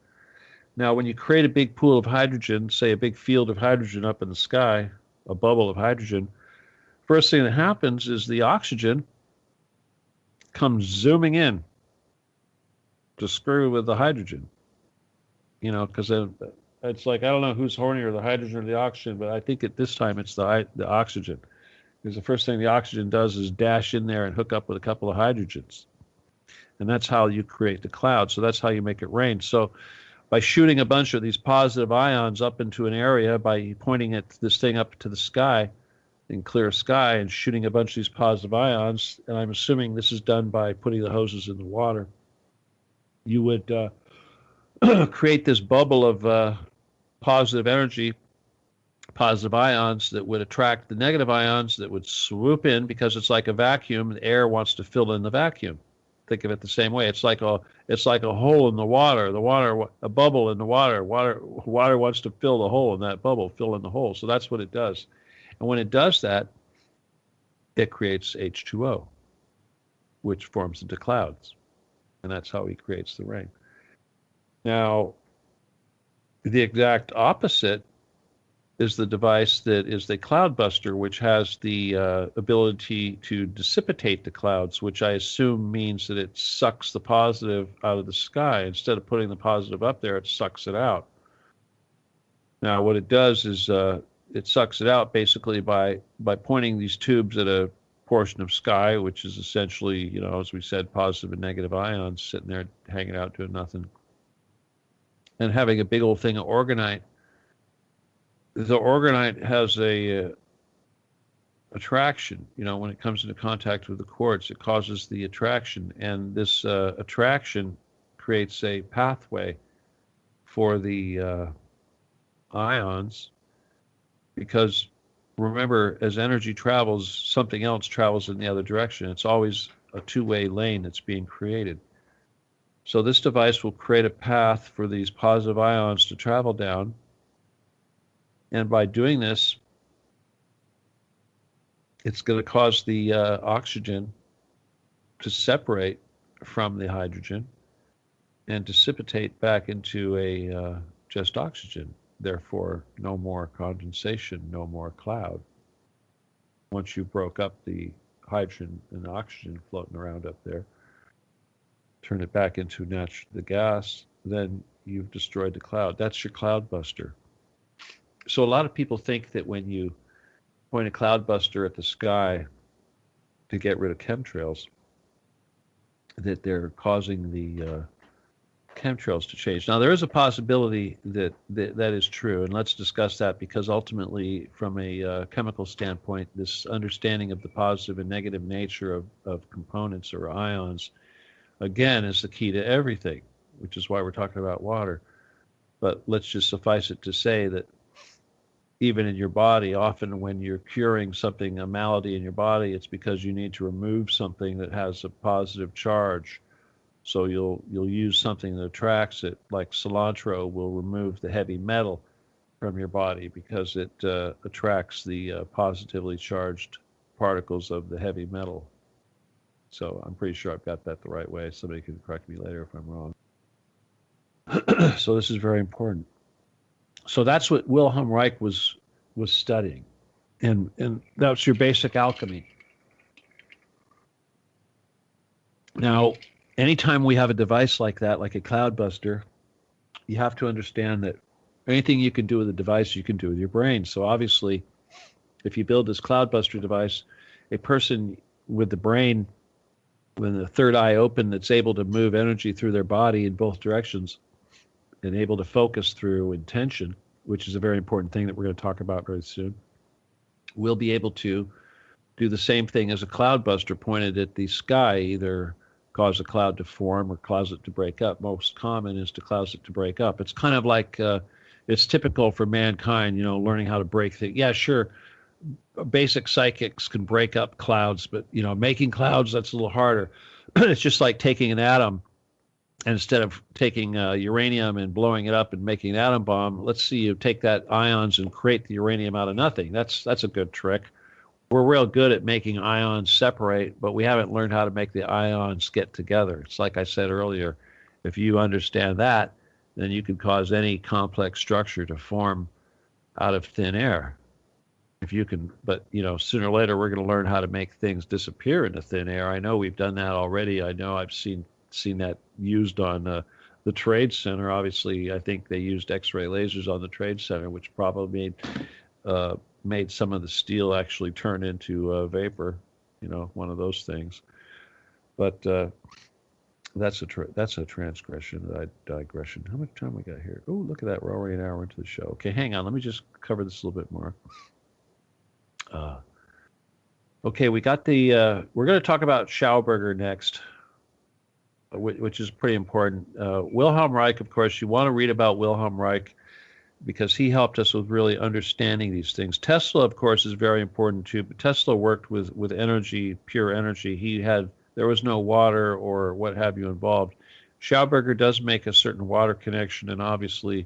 S1: Now, when you create a big pool of hydrogen, say a big field of hydrogen up in the sky, a bubble of hydrogen, first thing that happens is the oxygen comes zooming in to screw with the hydrogen. Because it's like, I don't know who's hornier, the hydrogen or the oxygen, but I think at this time it's the oxygen. Because the first thing the oxygen does is dash in there and hook up with a couple of hydrogens. And that's how you create the cloud. So that's how you make it rain. So by shooting a bunch of these positive ions up into an area, by pointing this thing up to the sky, in clear sky, and shooting a bunch of these positive ions, and I'm assuming this is done by putting the hoses in the water, you would create this bubble of positive energy, positive ions that would attract the negative ions that would swoop in, because it's like a vacuum. The air wants to fill in the vacuum. Think of it the same way. It's like a hole in the water. A bubble in the water. Water wants to fill the hole in that bubble, fill in the hole. So that's what it does. And when it does that, it creates H2O, which forms into clouds. And that's how he creates the rain. Now, the exact opposite is the device that is the cloudbuster, which has the ability to dissipate the clouds, which I assume means that it sucks the positive out of the sky. Instead of putting the positive up there, it sucks it out. Now, what it does is it sucks it out basically by pointing these tubes at a portion of sky, which is essentially, as we said, positive and negative ions sitting there hanging out doing nothing, and having a big old thing of orgonite. The orgonite has a attraction. When it comes into contact with the quartz, it causes the attraction, and this attraction creates a pathway for the ions, because remember, as energy travels, something else travels in the other direction. It's always a two-way lane that's being created. So this device will create a path for these positive ions to travel down. And by doing this, it's going to cause the oxygen to separate from the hydrogen and dissipate back into a just oxygen. Therefore, no more condensation, no more cloud. Once you broke up the hydrogen and oxygen floating around up there, turn it back into the gas, then you've destroyed the cloud. That's your cloud buster. So a lot of people think that when you point a cloud buster at the sky to get rid of chemtrails, that they're causing the chemtrails to change. Now, there is a possibility that is true, and let's discuss that, because ultimately, from a chemical standpoint, this understanding of the positive and negative nature of components or ions, again, is the key to everything, which is why we're talking about water. But let's just suffice it to say that even in your body, often when you're curing something, a malady in your body, it's because you need to remove something that has a positive charge. So you'll use something that attracts it, like cilantro will remove the heavy metal from your body because it attracts the positively charged particles of the heavy metal. So I'm pretty sure I've got that the right way. Somebody can correct me later if I'm wrong. So this is very important. So that's what Wilhelm Reich was studying, and that's your basic alchemy. Now, anytime we have a device like that, like a cloudbuster, you have to understand that anything you can do with a device, you can do with your brain. So obviously, if you build this cloudbuster device, a person with the brain, with the third eye open, that's able to move energy through their body in both directions, and able to focus through intention, which is a very important thing that we're going to talk about very soon, will be able to do the same thing as a cloudbuster pointed at the sky, either cause a cloud to form or cause it to break up. Most common is to cause it to break up. It's kind of like, it's typical for mankind, learning how to break things. Yeah, sure, basic psychics can break up clouds, but making clouds, that's a little harder. It's just like taking an atom, and instead of taking uranium and blowing it up and making an atom bomb, let's see you take that ions and create the uranium out of nothing. That's a good trick. We're real good at making ions separate, but we haven't learned how to make the ions get together. It's like I said earlier, if you understand that, then you can cause any complex structure to form out of thin air. If you can, but sooner or later we're going to learn how to make things disappear into thin air. I know we've done that already. I know I've seen that used on the Trade Center. Obviously, I think they used X-ray lasers on the Trade Center, which probably made some of the steel actually turn into vapor. One of those things. But that's a transgression, a digression. How much time we got here? Oh, look at that. We're already an hour into the show. Okay, hang on. Let me just cover this a little bit more. Okay, we got we're going to talk about Schauberger next, which is pretty important. Wilhelm Reich, of course, you want to read about Wilhelm Reich because he helped us with really understanding these things. Tesla, of course, is very important too, but Tesla worked with energy, pure energy. There was no water or what have you involved. Schauberger does make a certain water connection, and obviously,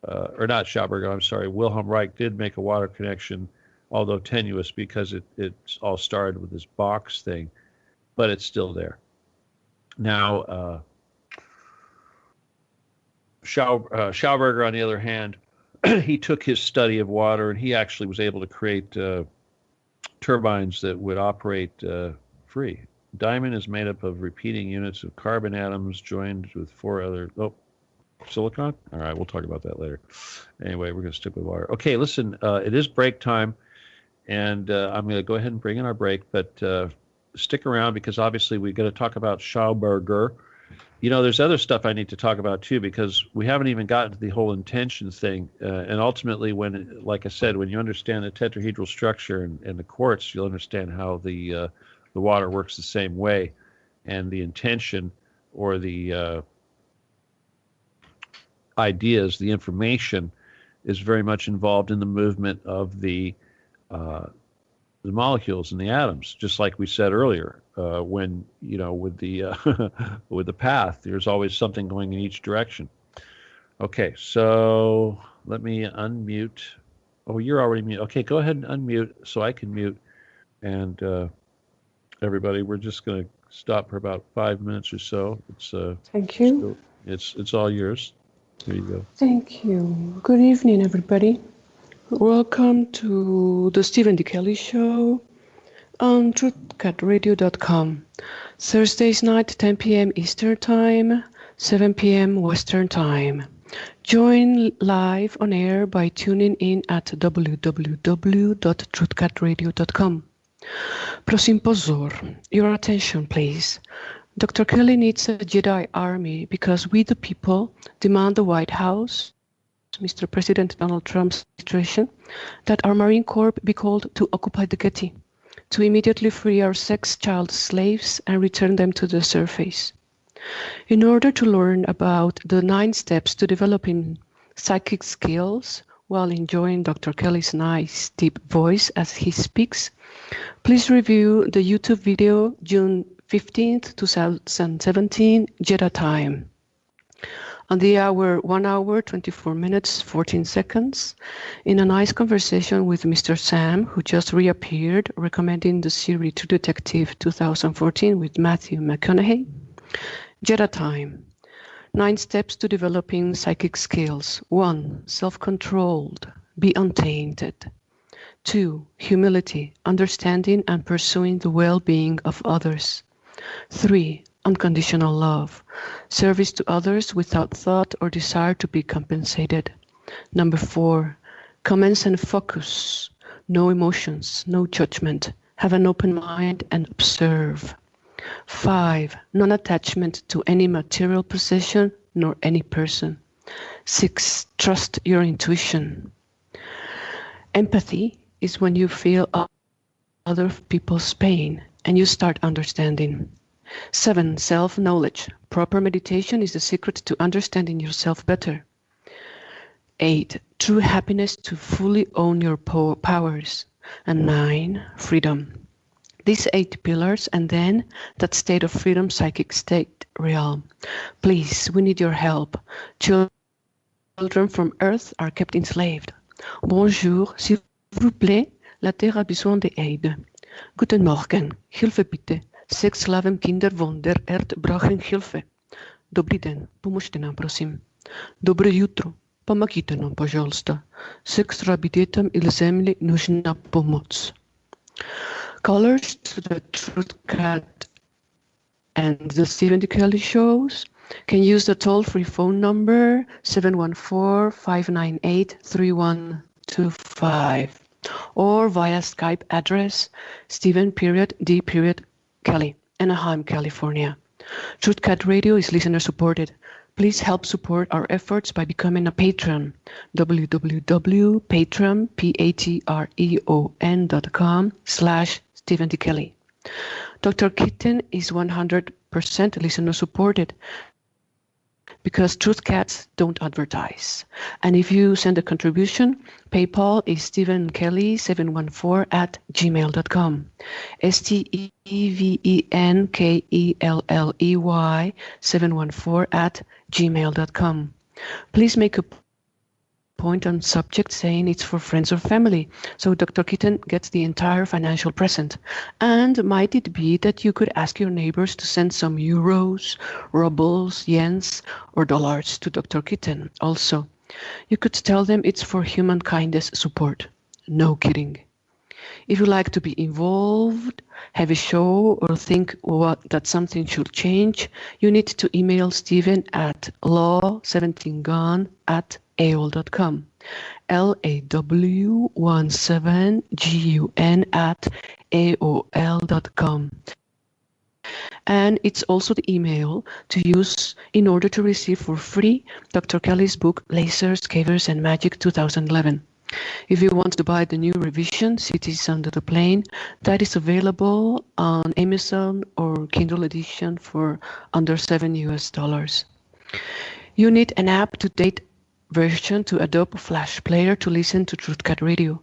S1: or not Schauberger, I'm sorry, Wilhelm Reich did make a water connection, although tenuous, because it's all started with this box thing, but it's still there. Now, Schauberger, on the other hand, he took his study of water and he actually was able to create turbines that would operate free. Diamond is made up of repeating units of carbon atoms joined with 4 other... silicon? All right, we'll talk about that later. Anyway, we're going to stick with water. Okay, listen, it is break time. And I'm going to go ahead and bring in our break, but stick around because obviously we're going to talk about Schauberger. There's other stuff I need to talk about too because we haven't even gotten to the whole intention thing. And ultimately, like I said, when you understand the tetrahedral structure and the quartz, you'll understand how the water works the same way, and the intention or the ideas, the information, is very much involved in the movement of the molecules and the atoms, just like we said earlier. When with the with the path, there's always something going in each direction. Okay, so let me unmute. Oh, you're already mute. Okay, go ahead and unmute so I can mute. And everybody, we're just going to stop for about 5 minutes or so. It's
S2: thank you.
S1: It's all yours. There you go.
S2: Thank you. Good evening, everybody. Welcome to the Stephen D. Kelley Show on truthcatradio.com. Thursdays night, 10 p.m. Eastern Time, 7 p.m. Western Time. Join live on air by tuning in at www.truthcatradio.com. Prosim pozor, your attention please. Dr. Kelley needs a Jedi army because we the people demand the White House, Mr. President Donald Trump's administration, that our Marine Corps be called to occupy the Getty, to immediately free our sex child slaves and return them to the surface. In order to learn about the 9 steps to developing psychic skills while enjoying Dr. Kelley's nice deep voice as he speaks, please review the YouTube video June 15th, 2017, Jeddah time. On the hour, 1 hour, 24 minutes, 14 seconds, in a nice conversation with Mr. Sam, who just reappeared, recommending the series True Detective 2014 with Matthew McConaughey. Jeddah time. 9 steps to developing psychic skills. 1. Self-controlled. Be untainted. 2. Humility, understanding and pursuing the well-being of others. 3. Unconditional love, service to others without thought or desire to be compensated. Number 4. Commence and focus, no emotions, no judgment. Have an open mind and observe. 5. Non-attachment to any material possession nor any person. 6. Trust your intuition. Empathy is when you feel other people's pain and you start understanding. 7. Self-knowledge. Proper meditation is the secret to understanding yourself better. 8. True happiness to fully own your powers. and 9, freedom. These 8 pillars, and then that state of freedom, psychic state realm. Please, we need your help. Children from Earth are kept enslaved. Bonjour, s'il vous plaît, la Terre a besoin d'aide. Guten Morgen, Hilfe bitte. 6 Slavenkinder von der Erde brauchen Hilfe. Dobrý den, pomůžte nám, prosím. Dobré jutro, pomogите nám, пожалуйста. 6 rabi dětem i zemli нужна pomoc. Callers to the Truth Cat and the Stephen D. Kelley shows can use the toll-free phone number 714-598-3125 or via Skype address Stephen.D.Kelley, Anaheim, California. Truth Cat Radio is listener supported. Please help support our efforts by becoming a patron. www.patreon.com/Stephen D. Kelley. Dr. Kitten is 100% listener supported because Truth Cats don't advertise. And if you send a contribution, PayPal is StephenKelley714@gmail.com. StephenKelley714@gmail.com. Please make a point on subject saying it's for friends or family, so Dr. Kitten gets the entire financial present. And might it be that you could ask your neighbors to send some euros, rubles, yens, or dollars to Dr. Kitten also? You could tell them it's for humankind's support. No kidding. If you like to be involved, have a show, or think that something should change, you need to email Stephen at law17gun@aol.com. law17gun@aol.com. And it's also the email to use in order to receive for free Dr. Kelley's book, Lasers, Cavers, and Magic 2011. If you want to buy the new revision, Cities Under the Plane, that is available on Amazon or Kindle edition for under $7 US. You need an up-to-date version to Adobe Flash Player to listen to Truth Cat Radio.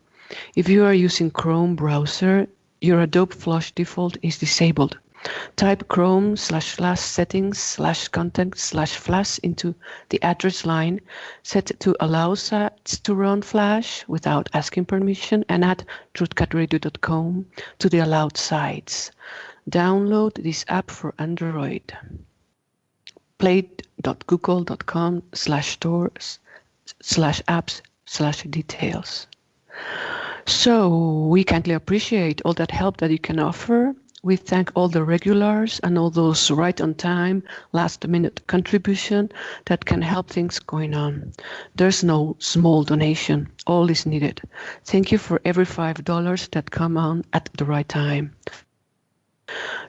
S2: If you are using Chrome browser, your Adobe Flash default is disabled. Type Chrome/settings/content/flash into the address line, set to allow sites to run Flash without asking permission, and add truthcatradio.com to the allowed sites. Download this app for Android. play.google.com/stores/apps/details. So we kindly appreciate all that help that you can offer. We thank all the regulars and all those right on time, last minute contribution that can help things going on. There's no small donation. All is needed. Thank you for every $5 that come on at the right time.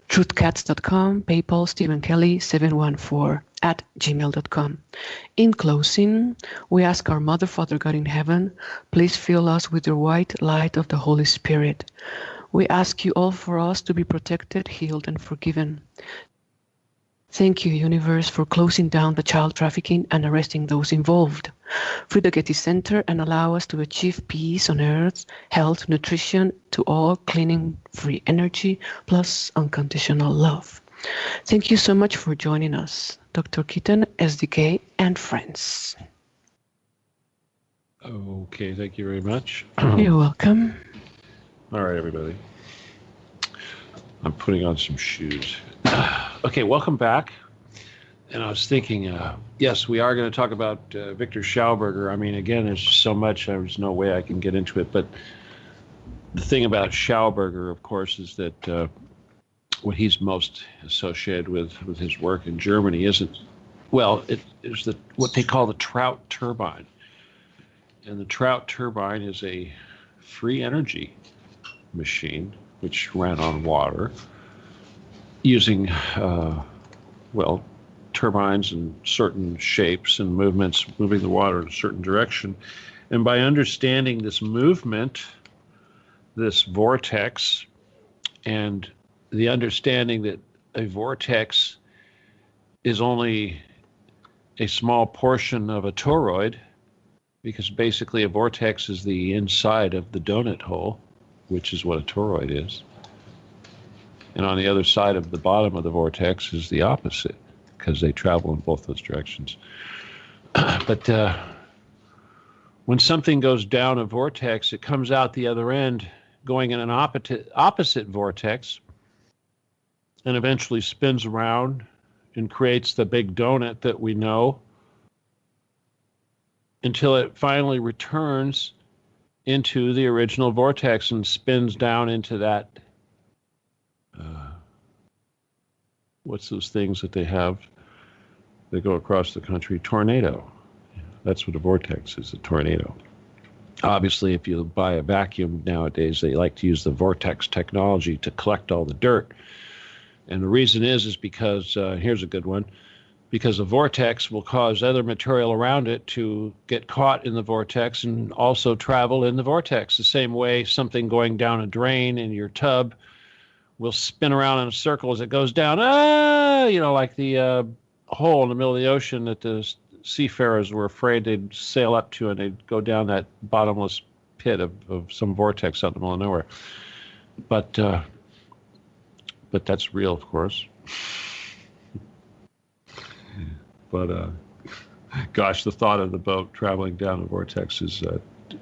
S2: Truthcats.com, PayPal, StephenKelley714@gmail.com. In closing, we ask our Mother, Father, God in heaven, please fill us with the white light of the Holy Spirit. We ask you all for us to be protected, healed, and forgiven. Thank you, universe, for closing down the child trafficking and arresting those involved. Free the Getty Center and allow us to achieve peace on earth, health, nutrition, to all, cleaning, free energy, plus unconditional love. Thank you so much for joining us, Dr. Kitten, SDK, and friends.
S1: Okay, thank you very much.
S2: You're welcome.
S1: All right, everybody. I'm putting on some shoes. Okay, welcome back. And I was thinking, yes, we are going to talk about Victor Schauberger. I mean, again, there's so much, there's no way I can get into it. But the thing about Schauberger, of course, is that what he's most associated with his work in Germany isn't, well, it is what they call the Trout turbine. And the Trout turbine is a free energy machine which ran on water using turbines in certain shapes and movements, moving the water in a certain direction. And by understanding this movement, this vortex, and the understanding that a vortex is only a small portion of a toroid, because basically a vortex is the inside of the donut hole. which is what a toroid is. And on the other side of the bottom of the vortex is the opposite, because they travel in both those directions. But when something goes down a vortex, it comes out the other end going in an opposite vortex and eventually spins around and creates the big donut that we know until it finally returns into the original vortex and spins down into that, what's those things that they have that go across the country? Tornado. That's what a vortex is, a tornado. Obviously, if you buy a vacuum nowadays, they like to use the vortex technology to collect all the dirt. And the reason is because, here's a good one, because a vortex will cause other material around it to get caught in the vortex and also travel in the vortex. The same way something going down a drain in your tub will spin around in a circle as it goes down, like the hole in the middle of the ocean that the seafarers were afraid they'd sail up to, and they'd go down that bottomless pit of some vortex out in the middle of nowhere. But that's real, of course. But gosh, the thought of the boat traveling down the vortex is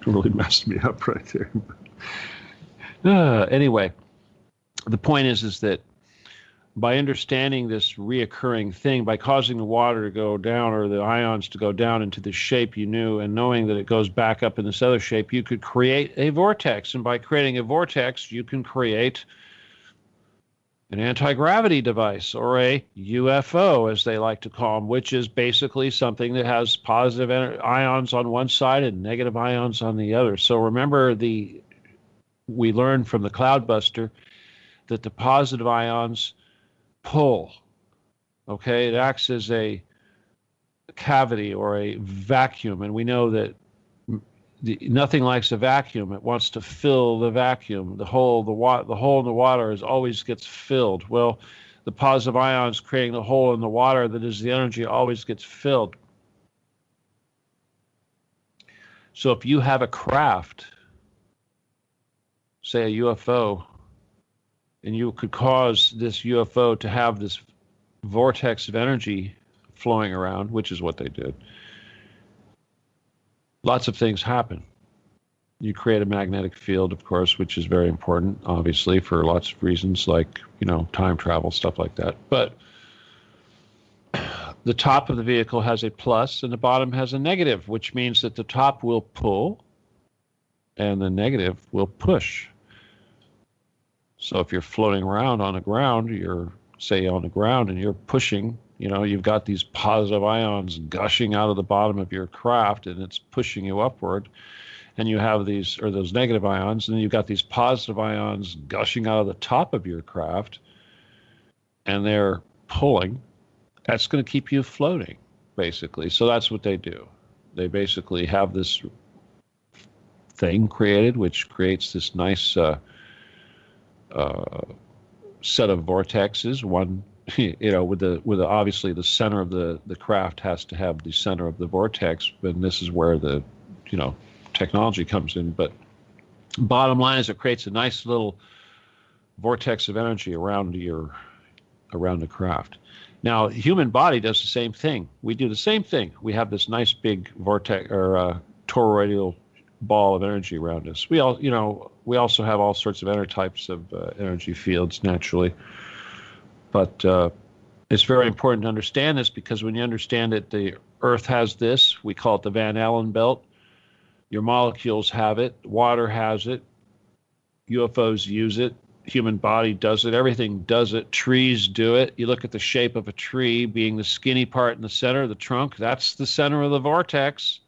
S1: really messed me up right there. Anyway, the point is that by understanding this reoccurring thing, by causing the water to go down or the ions to go down into the shape you knew, and knowing that it goes back up in this other shape, you could create a vortex. And by creating a vortex, you can create an anti-gravity device, or a UFO, as they like to call them, which is basically something that has positive ions on one side and negative ions on the other. So remember, we learned from the Cloudbuster that the positive ions pull. Okay, it acts as a cavity or a vacuum, and we know that nothing likes a vacuum. It wants to fill the vacuum. The hole in the water always gets filled. Well, the positive ions creating the hole in the water that is the energy always gets filled. So if you have a craft, say a UFO, and you could cause this UFO to have this vortex of energy flowing around, which is what they did, lots of things happen. You create a magnetic field, of course, which is very important, obviously, for lots of reasons, like, time travel, stuff like that. But the top of the vehicle has a plus and the bottom has a negative, which means that the top will pull and the negative will push. So if you're floating around on the ground, and you're pushing, you've got these positive ions gushing out of the bottom of your craft, and it's pushing you upward. And you have those negative ions, and then you've got these positive ions gushing out of the top of your craft, and they're pulling. That's going to keep you floating, basically. So that's what they do. They basically have this thing created, which creates this nice set of vortexes. One, with obviously the center of the craft has to have the center of the vortex, and this is where the technology comes in. But bottom line is, it creates a nice little vortex of energy around the craft. Now, the human body does the same thing. We do the same thing. We have this nice big vortex or toroidal ball of energy around us. We also have all sorts of other types of energy fields naturally. But it's very important to understand this, because when you understand that the Earth has this, we call it the Van Allen belt. Your molecules have it. Water has it. UFOs use it. Human body does it. Everything does it. Trees do it. You look at the shape of a tree being the skinny part in the center, the trunk. That's the center of the vortex.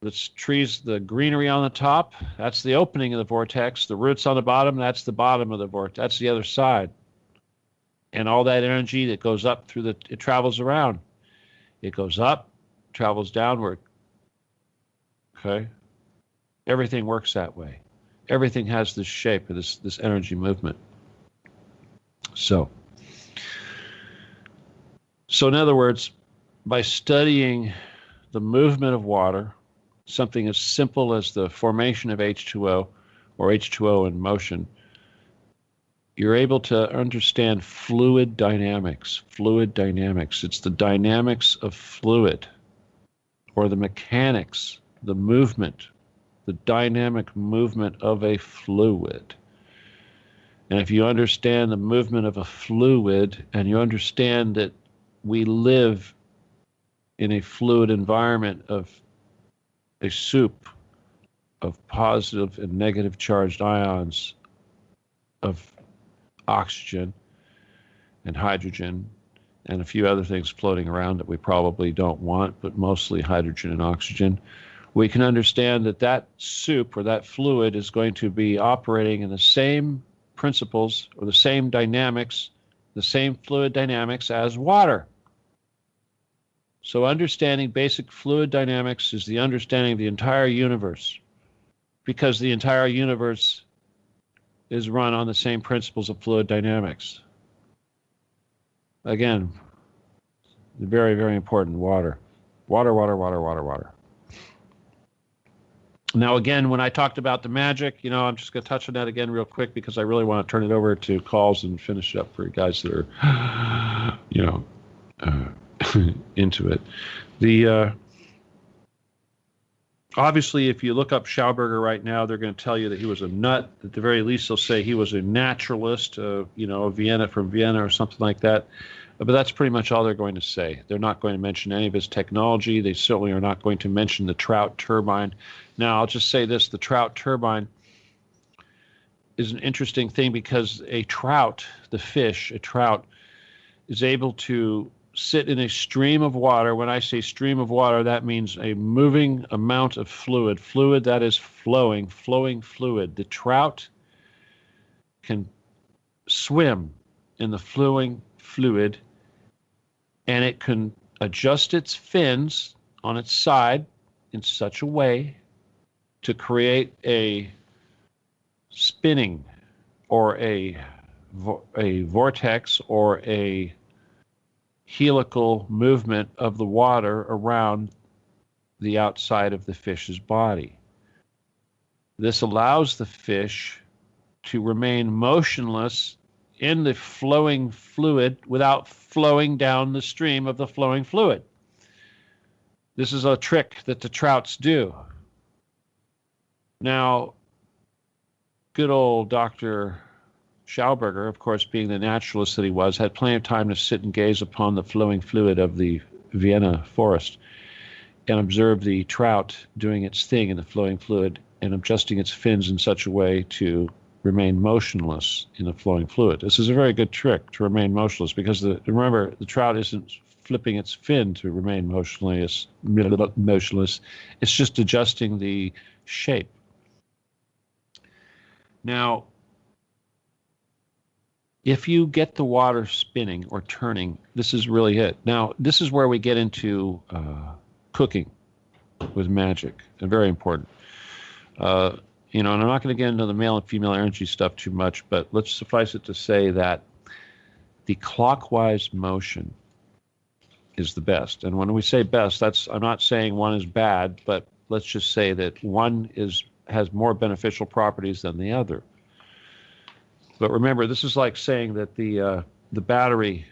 S1: The trees, the greenery on the top, that's the opening of the vortex. The roots on the bottom, that's the bottom of the vortex. That's the other side. And all that energy that goes up it travels around. It goes up, travels downward. Okay? Everything works that way. Everything has this shape of this energy movement. So in other words, by studying the movement of water, something as simple as the formation of H2O, or H2O in motion, you're able to understand fluid dynamics. Fluid dynamics. It's the dynamics of fluid, or the mechanics, the movement, the dynamic movement of a fluid. And if you understand the movement of a fluid, and you understand that we live in a fluid environment of a soup of positive and negative charged ions of oxygen and hydrogen and a few other things floating around that we probably don't want, but mostly hydrogen and oxygen, we can understand that that soup or that fluid is going to be operating in the same principles or the same dynamics, the same fluid dynamics as water. So understanding basic fluid dynamics is the understanding of the entire universe, because the entire universe is run on the same principles of fluid dynamics. Again, very, very important. Water. Water, water, water, water, water. Now, again, when I talked about the magic, I'm just going to touch on that again real quick, because I really want to turn it over to calls and finish it up for you guys that are, into it. Obviously, if you look up Schauberger right now, they're going to tell you that he was a nut. At the very least, they'll say he was a naturalist, Vienna from Vienna or something like that. But that's pretty much all they're going to say. They're not going to mention any of his technology. They certainly are not going to mention the Trout turbine. Now, I'll just say this. The Trout turbine is an interesting thing, because a trout, the fish, a trout, is able to sit in a stream of water. When I say stream of water, that means a moving amount of fluid that is flowing fluid. The trout can swim in the flowing fluid, and it can adjust its fins on its side in such a way to create a spinning or a vortex or a helical movement of the water around the outside of the fish's body. This allows the fish to remain motionless in the flowing fluid without flowing down the stream of the flowing fluid. This is a trick that the trouts do. Now, good old Dr. Schauberger, of course, being the naturalist that he was, had plenty of time to sit and gaze upon the flowing fluid of the Vienna forest and observe the trout doing its thing in the flowing fluid and adjusting its fins in such a way to remain motionless in the flowing fluid. This is a very good trick, to remain motionless, because remember, the trout isn't flipping its fin to remain motionless. It's just adjusting the shape. Now, if you get the water spinning or turning, this is really it. Now, this is where we get into cooking with magic, and very important. And I'm not going to get into the male and female energy stuff too much, but let's suffice it to say that the clockwise motion is the best. And when we say best, I'm not saying one is bad, but let's just say that one has more beneficial properties than the other. But remember, this is like saying that the battery,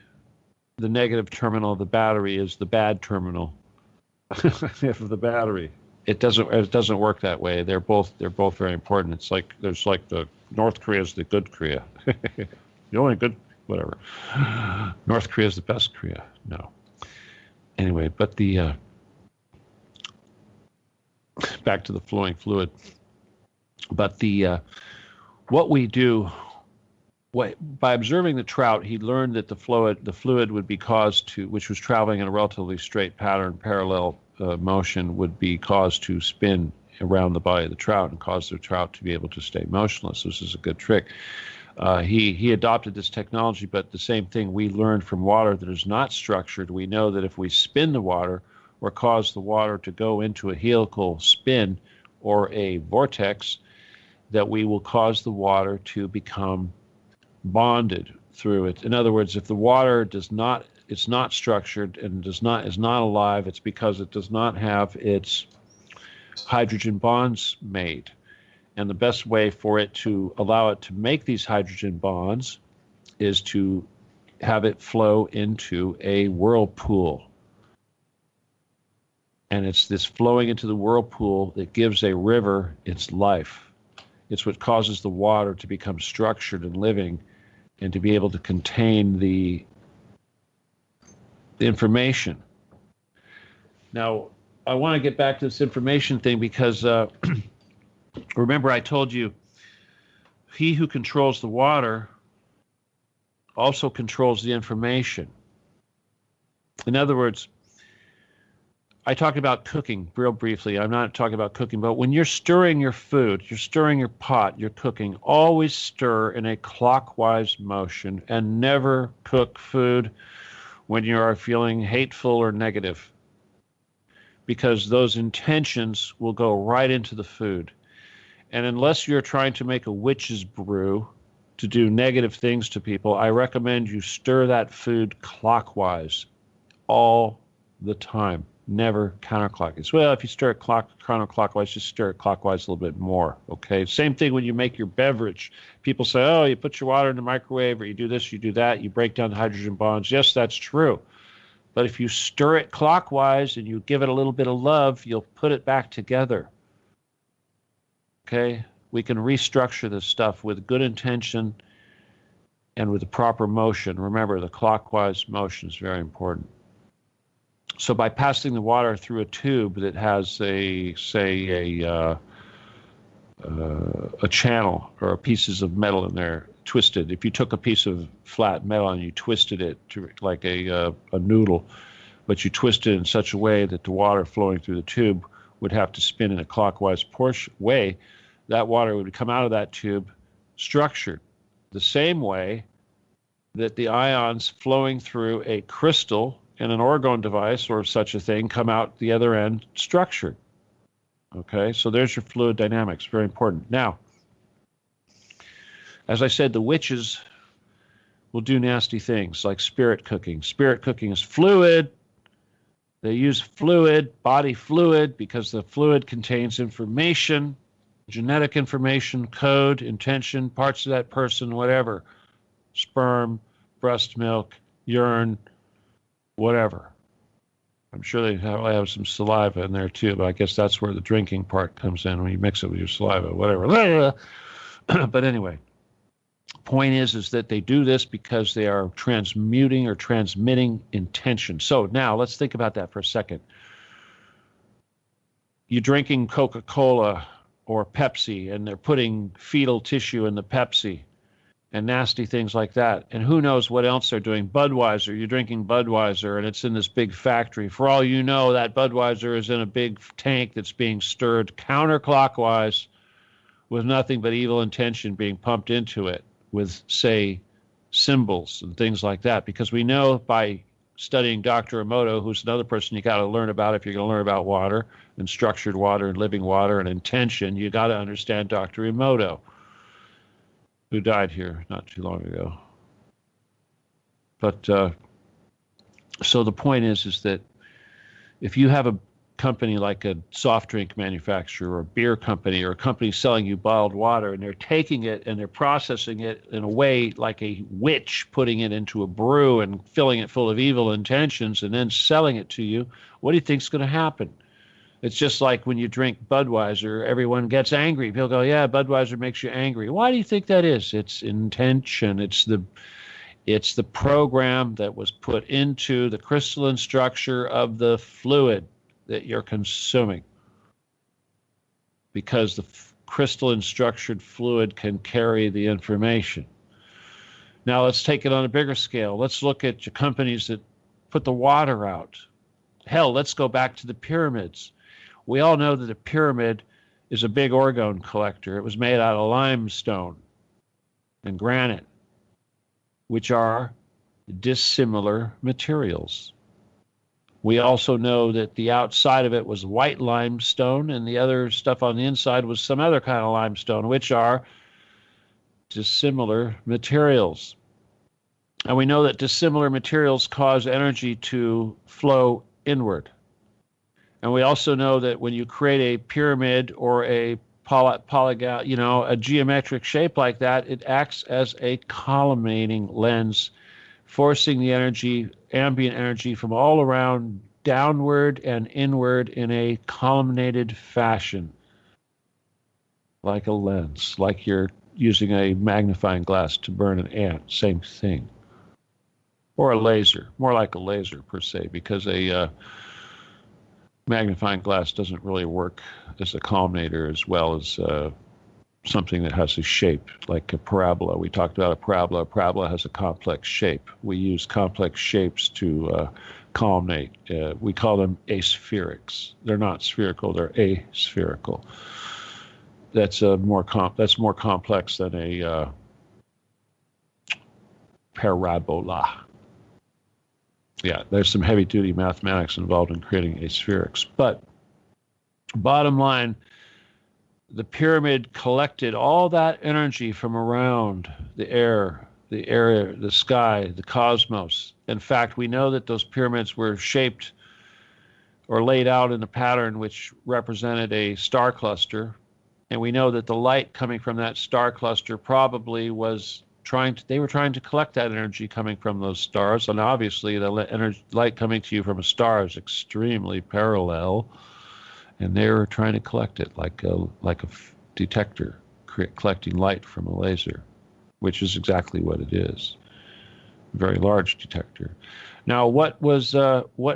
S1: the negative terminal of the battery is the bad terminal of the battery. It doesn't work that way. They're both very important. It's like there's like the North Korea is the good Korea. The only good whatever. North Korea is the best Korea. No. Anyway, but the back to the flowing fluid. But what we do, by observing the trout, he learned that the fluid would be caused to, which was traveling in a relatively straight pattern, parallel motion, would be caused to spin around the body of the trout and cause the trout to be able to stay motionless. This is a good trick. He adopted this technology, but the same thing we learned from water that is not structured. We know that if we spin the water or cause the water to go into a helical spin or a vortex, that we will cause the water to become bonded through it. In other words, if the water it's not structured and is not alive, it's because it does not have its hydrogen bonds made. And the best way for it to allow it to make these hydrogen bonds is to have it flow into a whirlpool. And it's this flowing into the whirlpool that gives a river its life. It's what causes the water to become structured and living and to be able to contain the information. Now, I want to get back to this information thing because remember I told you he who controls the water also controls the information. In other words, I talked about cooking real briefly. I'm not talking about cooking, but when you're stirring your food, you're stirring your pot, you're cooking, always stir in a clockwise motion and never cook food when you are feeling hateful or negative, because those intentions will go right into the food. And unless you're trying to make a witch's brew to do negative things to people, I recommend you stir that food clockwise all the time. Never counterclockwise. Well, if you stir it counterclockwise, just stir it clockwise a little bit more, okay? Same thing when you make your beverage. People say, oh, you put your water in the microwave, or you do this, you do that, you break down the hydrogen bonds. Yes, that's true. But if you stir it clockwise and you give it a little bit of love, you'll put it back together, okay? We can restructure this stuff with good intention and with the proper motion. Remember, the clockwise motion is very important. So by passing the water through a tube that has a channel or pieces of metal in there twisted, if you took a piece of flat metal and you twisted it to like a noodle, but you twisted it in such a way that the water flowing through the tube would have to spin in a clockwise way, that water would come out of that tube structured the same way that the ions flowing through a crystal in an orgone device or such a thing come out the other end structured. Okay, so there's your fluid dynamics, very important. Now, as I said, the witches will do nasty things like spirit cooking. Spirit cooking is fluid. They use fluid, body fluid, because the fluid contains information, genetic information, code, intention, parts of that person, whatever. Sperm, breast milk, urine, whatever. I'm sure they have some saliva in there too, but I guess that's where the drinking part comes in when you mix it with your saliva, whatever. But anyway, point is that they do this because they are transmuting or transmitting intention. So now let's think about that for a second. You're drinking Coca-Cola or Pepsi, and they're putting fetal tissue in the Pepsi and nasty things like that. And who knows what else they're doing. Budweiser, you're drinking Budweiser, and it's in this big factory. For all you know, that Budweiser is in a big tank that's being stirred counterclockwise with nothing but evil intention being pumped into it with, say, symbols and things like that. Because we know by studying Dr. Emoto, who's another person you got to learn about if you're going to learn about water and structured water and living water and intention, you got to understand Dr. Emoto, who died here not too long ago. But so the point is that if you have a company like a soft drink manufacturer or a beer company or a company selling you bottled water, and they're taking it and they're processing it in a way like a witch putting it into a brew and filling it full of evil intentions and then selling it to you, what do you think's going to happen? It's just like when you drink Budweiser, everyone gets angry. People go, yeah, Budweiser makes you angry. Why do you think that is? It's intention. It's the program that was put into the crystalline structure of the fluid that you're consuming. Because the crystalline structured fluid can carry the information. Now let's take it on a bigger scale. Let's look at your companies that put the water out. Hell, let's go back to the pyramids. We all know that a pyramid is a big orgone collector. It was made out of limestone and granite, which are dissimilar materials. We also know that the outside of it was white limestone, and the other stuff on the inside was some other kind of limestone, which are dissimilar materials. And we know that dissimilar materials cause energy to flow inward. And we also know that when you create a pyramid or a polygon, a geometric shape like that, it acts as a collimating lens, forcing the ambient energy from all around downward and inward in a columnated fashion, like a lens, like you're using a magnifying glass to burn an ant, same thing. Or a laser, more like a laser per se, because a magnifying glass doesn't really work as a collimator as well as something that has a shape, like a parabola. We talked about a parabola. A parabola has a complex shape. We use complex shapes to collimate. We call them aspherics. They're not spherical, they're aspherical. That's more complex than a parabola. Yeah, there's some heavy-duty mathematics involved in creating aspherics. But bottom line, the pyramid collected all that energy from around the air, the sky, the cosmos. In fact, we know that those pyramids were shaped or laid out in a pattern which represented a star cluster. And we know that the light coming from that star cluster probably was they were trying to collect that energy coming from those stars. And obviously the light coming to you from a star is extremely parallel. And they were trying to collect it like a detector collecting light from a laser, which is exactly what it is. A very large detector. Now, what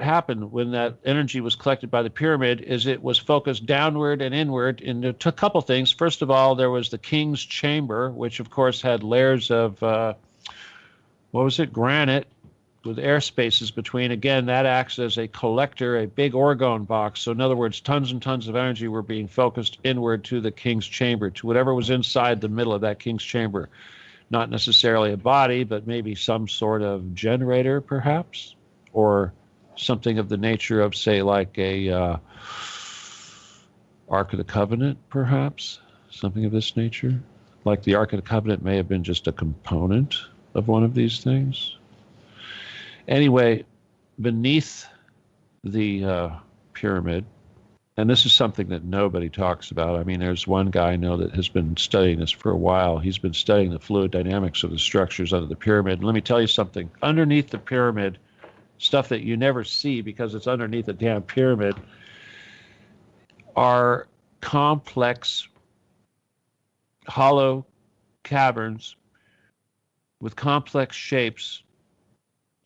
S1: happened when that energy was collected by the pyramid is it was focused downward and inward, and it took a couple things. First of all, there was the king's chamber, which of course had layers of granite with air spaces between. Again, that acts as a collector, a big orgone box. So in other words, tons and tons of energy were being focused inward to the king's chamber, to whatever was inside the middle of that king's chamber. Not necessarily a body, but maybe some sort of generator, perhaps, or something of the nature of, say, like a Ark of the Covenant, perhaps, something of this nature. Like the Ark of the Covenant may have been just a component of one of these things. Anyway, beneath the pyramid, and this is something that nobody talks about. I mean, there's one guy I know that has been studying this for a while. He's been studying the fluid dynamics of the structures under the pyramid. And let me tell you something. Underneath the pyramid, stuff that you never see because it's underneath the damn pyramid, are complex, hollow caverns with complex shapes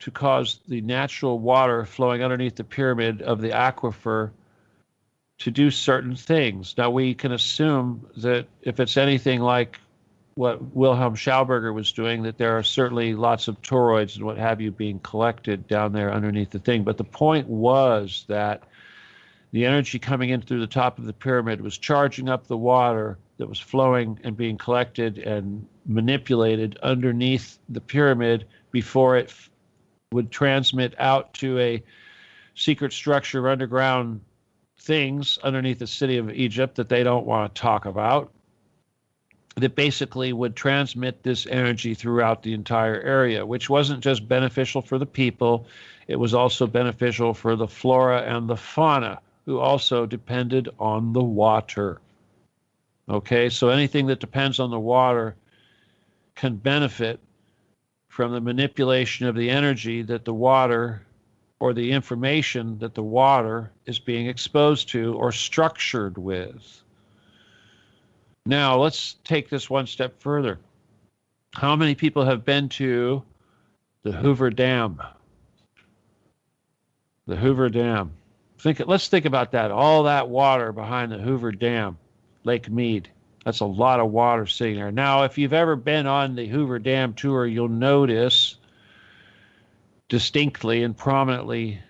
S1: to cause the natural water flowing underneath the pyramid of the aquifer to do certain things. Now, we can assume that if it's anything like what Wilhelm Schauberger was doing, that there are certainly lots of toroids and what have you being collected down there underneath the thing. But the point was that the energy coming in through the top of the pyramid was charging up the water that was flowing and being collected and manipulated underneath the pyramid before it would transmit out to a secret structure underground things underneath the city of Egypt that they don't want to talk about, that basically would transmit this energy throughout the entire area, which wasn't just beneficial for the people, it was also beneficial for the flora and the fauna, who also depended on the water. Okay, so anything that depends on the water can benefit from the manipulation of the energy that the water or the information that the water is being exposed to or structured with. Now, let's take this one step further. How many people have been to the Hoover Dam? The Hoover Dam. Let's think about that. All that water behind the Hoover Dam, Lake Mead. That's a lot of water sitting there. Now, if you've ever been on the Hoover Dam tour, you'll notice distinctly and prominently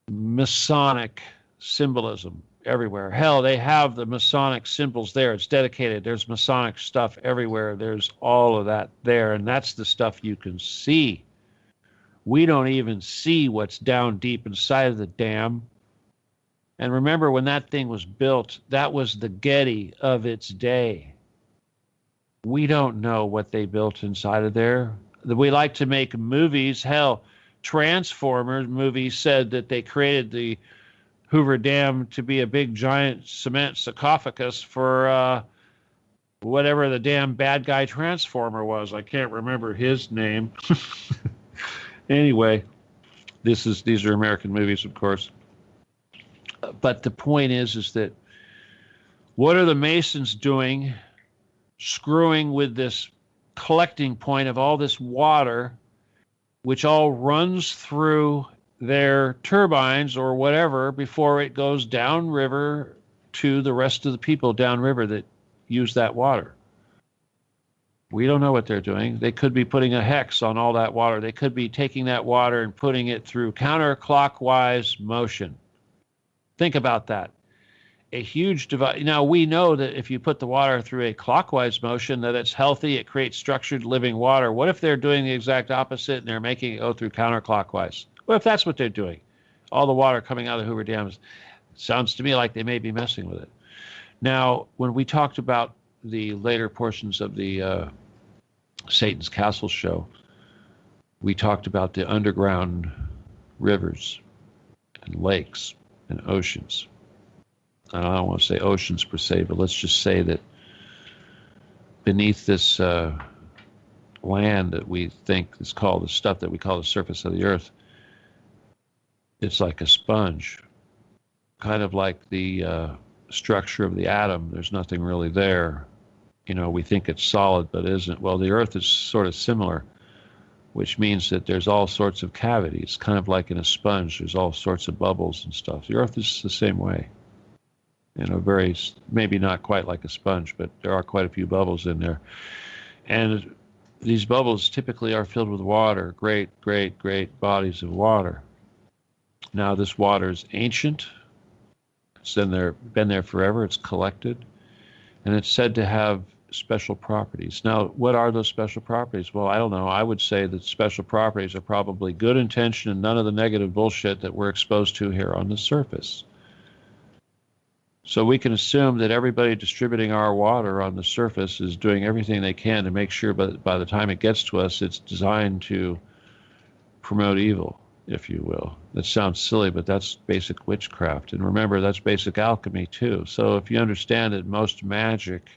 S1: Masonic symbolism everywhere. Hell, they have the Masonic symbols there. It's dedicated. There's Masonic stuff everywhere. There's all of that there, and that's the stuff you can see. We don't even see what's down deep inside of the dam. And remember, when that thing was built, that was the Getty of its day. We don't know what they built inside of there. We like to make movies. Hell, Transformers movie said that they created the Hoover Dam to be a big giant cement sarcophagus for whatever the damn bad guy transformer was. I can't remember his name. Anyway, these are American movies, of course. But the point is that what are the Masons doing, screwing with this collecting point of all this water, which all runs through their turbines or whatever before it goes downriver to the rest of the people downriver that use that water? We don't know what they're doing. They could be putting a hex on all that water. They could be taking that water and putting it through counterclockwise motion. Think about that. A huge device. Now, we know that if you put the water through a clockwise motion, that it's healthy, it creates structured living water. What if they're doing the exact opposite and they're making it go through counterclockwise? What if that's what they're doing? All the water coming out of the Hoover Dams. Sounds to me like they may be messing with it. Now, when we talked about the later portions of the Satan's Castle show, we talked about the underground rivers and lakes and oceans. I don't want to say oceans per se, but let's just say that beneath this land that we think is called the stuff that we call the surface of the earth, it's like a sponge, kind of like the structure of the atom. There's nothing really there. You know, we think it's solid, but isn't. Well, the earth is sort of similar, which means that there's all sorts of cavities, kind of like in a sponge. There's all sorts of bubbles and stuff. The earth is the same way. You know, very, maybe not quite like a sponge, but there are quite a few bubbles in there. And these bubbles typically are filled with water, great bodies of water. Now, this water is ancient. It's been there forever. It's collected. And it's said to have special properties. Now, what are those special properties? Well, I don't know. I would say that special properties are probably good intention and none of the negative bullshit that we're exposed to here on the surface. So we can assume that everybody distributing our water on the surface is doing everything they can to make sure by the time it gets to us, it's designed to promote evil, if you will. That sounds silly, but that's basic witchcraft. And remember, that's basic alchemy too. So if you understand that most magic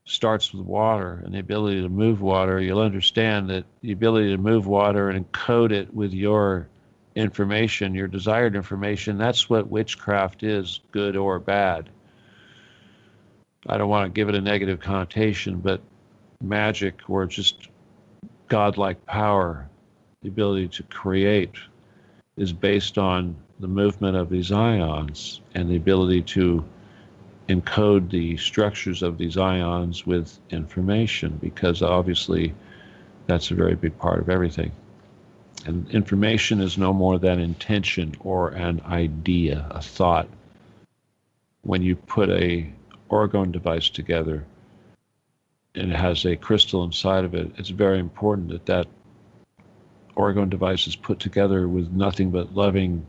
S1: starts with water and the ability to move water, you'll understand that the ability to move water and encode it with your information, your desired information, that's what witchcraft is, good or bad. I don't want to give it a negative connotation, but magic or just godlike power, the ability to create, is based on the movement of these ions and the ability to encode the structures of these ions with information, because obviously that's a very big part of everything. And information is no more than intention or an idea, a thought. When you put a orgone device together and it has a crystal inside of it, it's very important that that orgone device is put together with nothing but loving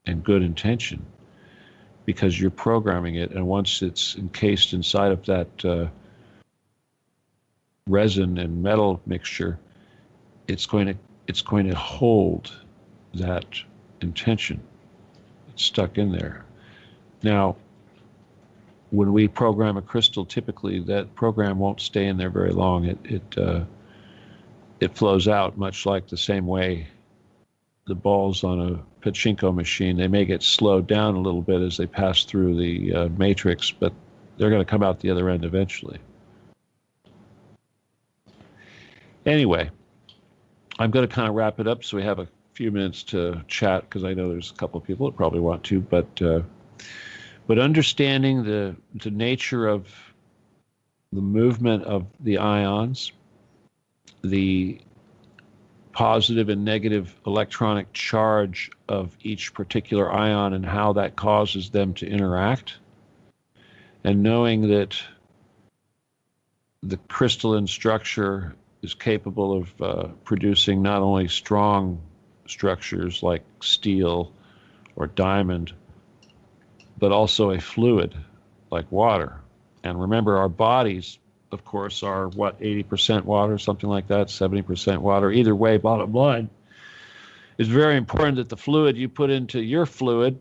S1: and good intention, because you're programming it, and once it's encased inside of that resin and metal mixture, it's going to hold that intention. It's stuck in there. Now, when we program a crystal, typically that program won't stay in there very long. It flows out, much like the same way the balls on a pachinko machine. They may get slowed down a little bit as they pass through the matrix, but they're going to come out the other end eventually. Anyway, I'm going to kind of wrap it up so we have a few minutes to chat, because I know there's a couple of people that probably want to, but understanding the nature of the movement of the ions, the positive and negative electronic charge of each particular ion and how that causes them to interact, and knowing that the crystalline structure is capable of producing not only strong structures like steel or diamond, but also a fluid like water. And remember, our bodies, of course, are 80% water, something like that, 70% water. Either way, bottom line, it's very important that the fluid you put into your fluid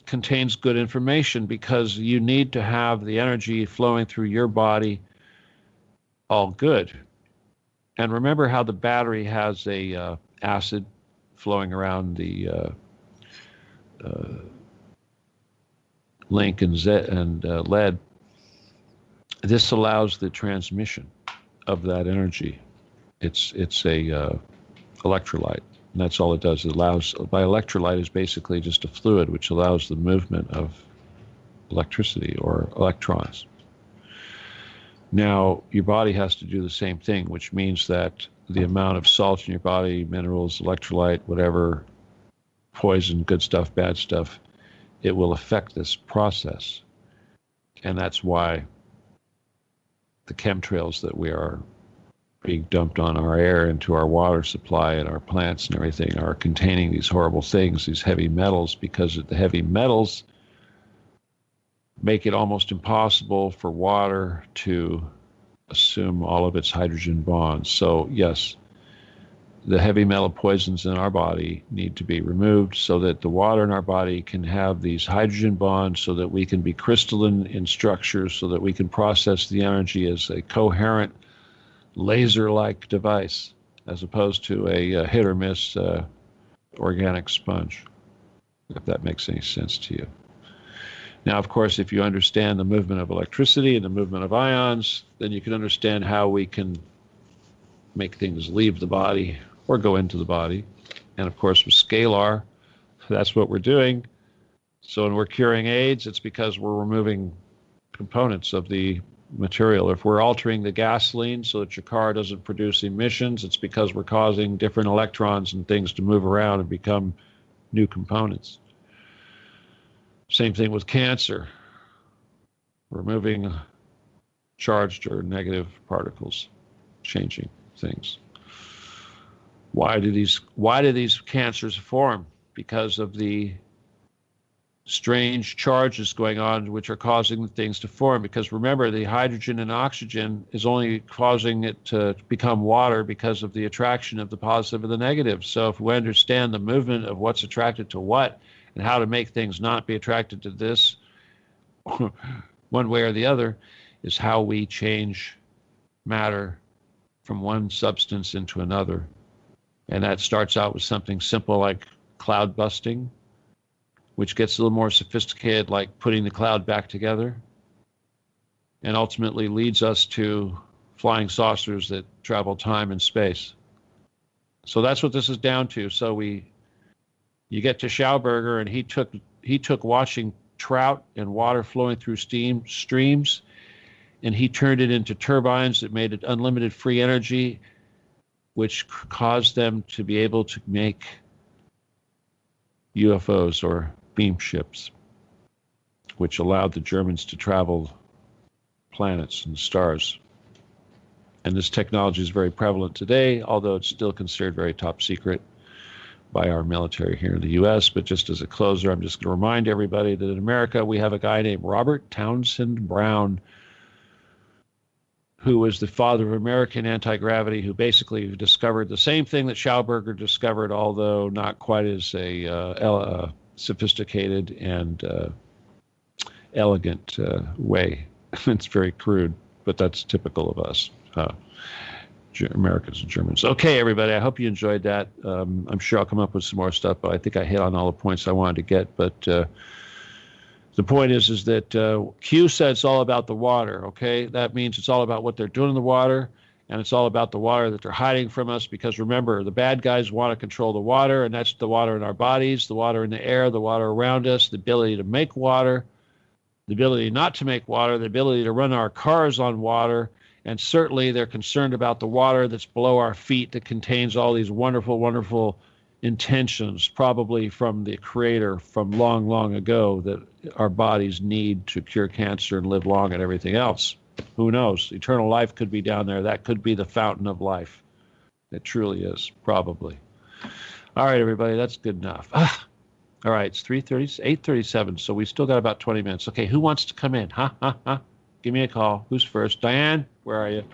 S1: contains good information, because you need to have the energy flowing through your body all good. And remember how the battery has a acid flowing around the link and lead. This allows the transmission of that energy. It's a electrolyte, and that's all it does. It allows, by electrolyte is basically just a fluid which allows the movement of electricity or electrons. Now, your body has to do the same thing, which means that the amount of salt in your body, minerals, electrolyte, whatever, poison, good stuff, bad stuff, it will affect this process. And that's why the chemtrails that we are being dumped on our air, into our water supply and our plants and everything, are containing these horrible things, these heavy metals, because the heavy metals make it almost impossible for water to assume all of its hydrogen bonds. So yes, the heavy metal poisons in our body need to be removed so that the water in our body can have these hydrogen bonds, so that we can be crystalline in structure, so that we can process the energy as a coherent laser-like device, as opposed to a hit or miss organic sponge, if that makes any sense to you. Now, of course, if you understand the movement of electricity and the movement of ions, then you can understand how we can make things leave the body or go into the body. And of course, with scalar, that's what we're doing. So when we're curing AIDS, it's because we're removing components of the material. If we're altering the gasoline so that your car doesn't produce emissions, it's because we're causing different electrons and things to move around and become new components. Same thing with cancer. Removing charged or negative particles, changing things. Why do these cancers form? Because of the strange charges going on which are causing the things to form. Because remember, the hydrogen and oxygen is only causing it to become water because of the attraction of the positive and the negative. So if we understand the movement of what's attracted to what, and how to make things not be attracted to this one way or the other, is how we change matter from one substance into another. And that starts out with something simple like cloud busting, which gets a little more sophisticated, like putting the cloud back together, and ultimately leads us to flying saucers that travel time and space. So that's what this is down to. So you get to Schauberger, and he took watching trout and water flowing through streams, and he turned it into turbines that made it unlimited free energy, which caused them to be able to make UFOs or beam ships, which allowed the Germans to travel planets and stars. And this technology is very prevalent today, although it's still considered very top secret by our military here in the U.S. But just as a closer, I'm just going to remind everybody that in America, we have a guy named Robert Townsend Brown, who was the father of American anti-gravity, who basically discovered the same thing that Schauberger discovered, although not quite as sophisticated and elegant way. It's very crude, but that's typical of us, Americans and Germans. Okay, everybody, I hope you enjoyed that. I'm sure I'll come up with some more stuff, but I think I hit on all the points I wanted to get. But the point is that Q said it's all about the water, okay? That means it's all about what they're doing in the water, and it's all about the water that they're hiding from us, because remember, the bad guys want to control the water, and that's the water in our bodies, the water in the air, the water around us, the ability to make water, the ability not to make water, the ability to run our cars on water, and certainly they're concerned about the water that's below our feet that contains all these wonderful, wonderful intentions, probably from the Creator from long, long ago, that our bodies need to cure cancer and live long and everything else. Who knows? Eternal life could be down there. That could be the fountain of life. It truly is, probably. All right, everybody, that's good enough. All right, it's 8:37, so we still got about 20 minutes. Okay, who wants to come in? Give me a call. Who's first? Diane, where are you?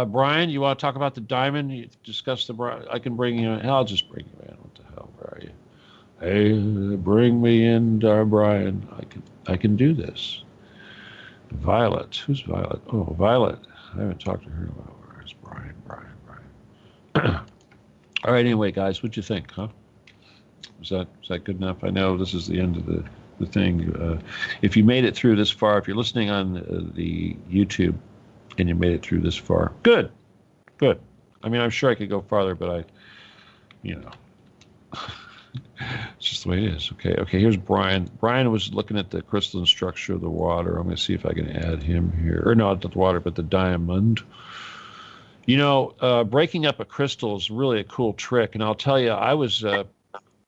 S1: Brian, you want to talk about the diamond? You discuss I can bring you in. I'll just bring you in. What the hell? Where are you? Hey, bring me in, Brian. I can do this. Violet. Who's Violet? Oh, Violet. I haven't talked to her in a while. Where's Brian? Brian. All right. Anyway, guys, what'd you think? Huh? Is that good enough? I know this is the end of the thing. If you made it through this far, if you're listening on the YouTube and you made it through this far, good, good. I mean, I'm sure I could go farther, but you know, it's just the way it is. Okay, okay. Here's Brian. Brian was looking at the crystalline structure of the water. I'm going to see if I can add him here, or not the water, but the diamond. Breaking up a crystal is really a cool trick, and I'll tell you, I was.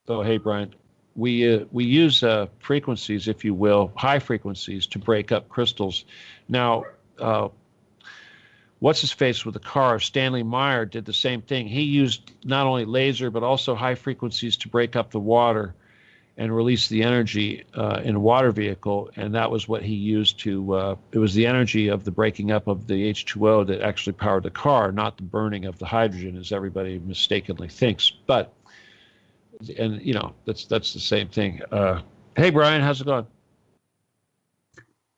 S1: Oh, hey, Brian. We use frequencies, if you will, high frequencies, to break up crystals. Now, what's his face with the car? Stanley Meyer did the same thing. He used not only laser but also high frequencies to break up the water and release the energy in a water vehicle, and that was what he used to. It was the energy of the breaking up of the H2O that actually powered the car, not the burning of the hydrogen, as everybody mistakenly thinks. But that's the same thing. Hey, Brian, how's it going?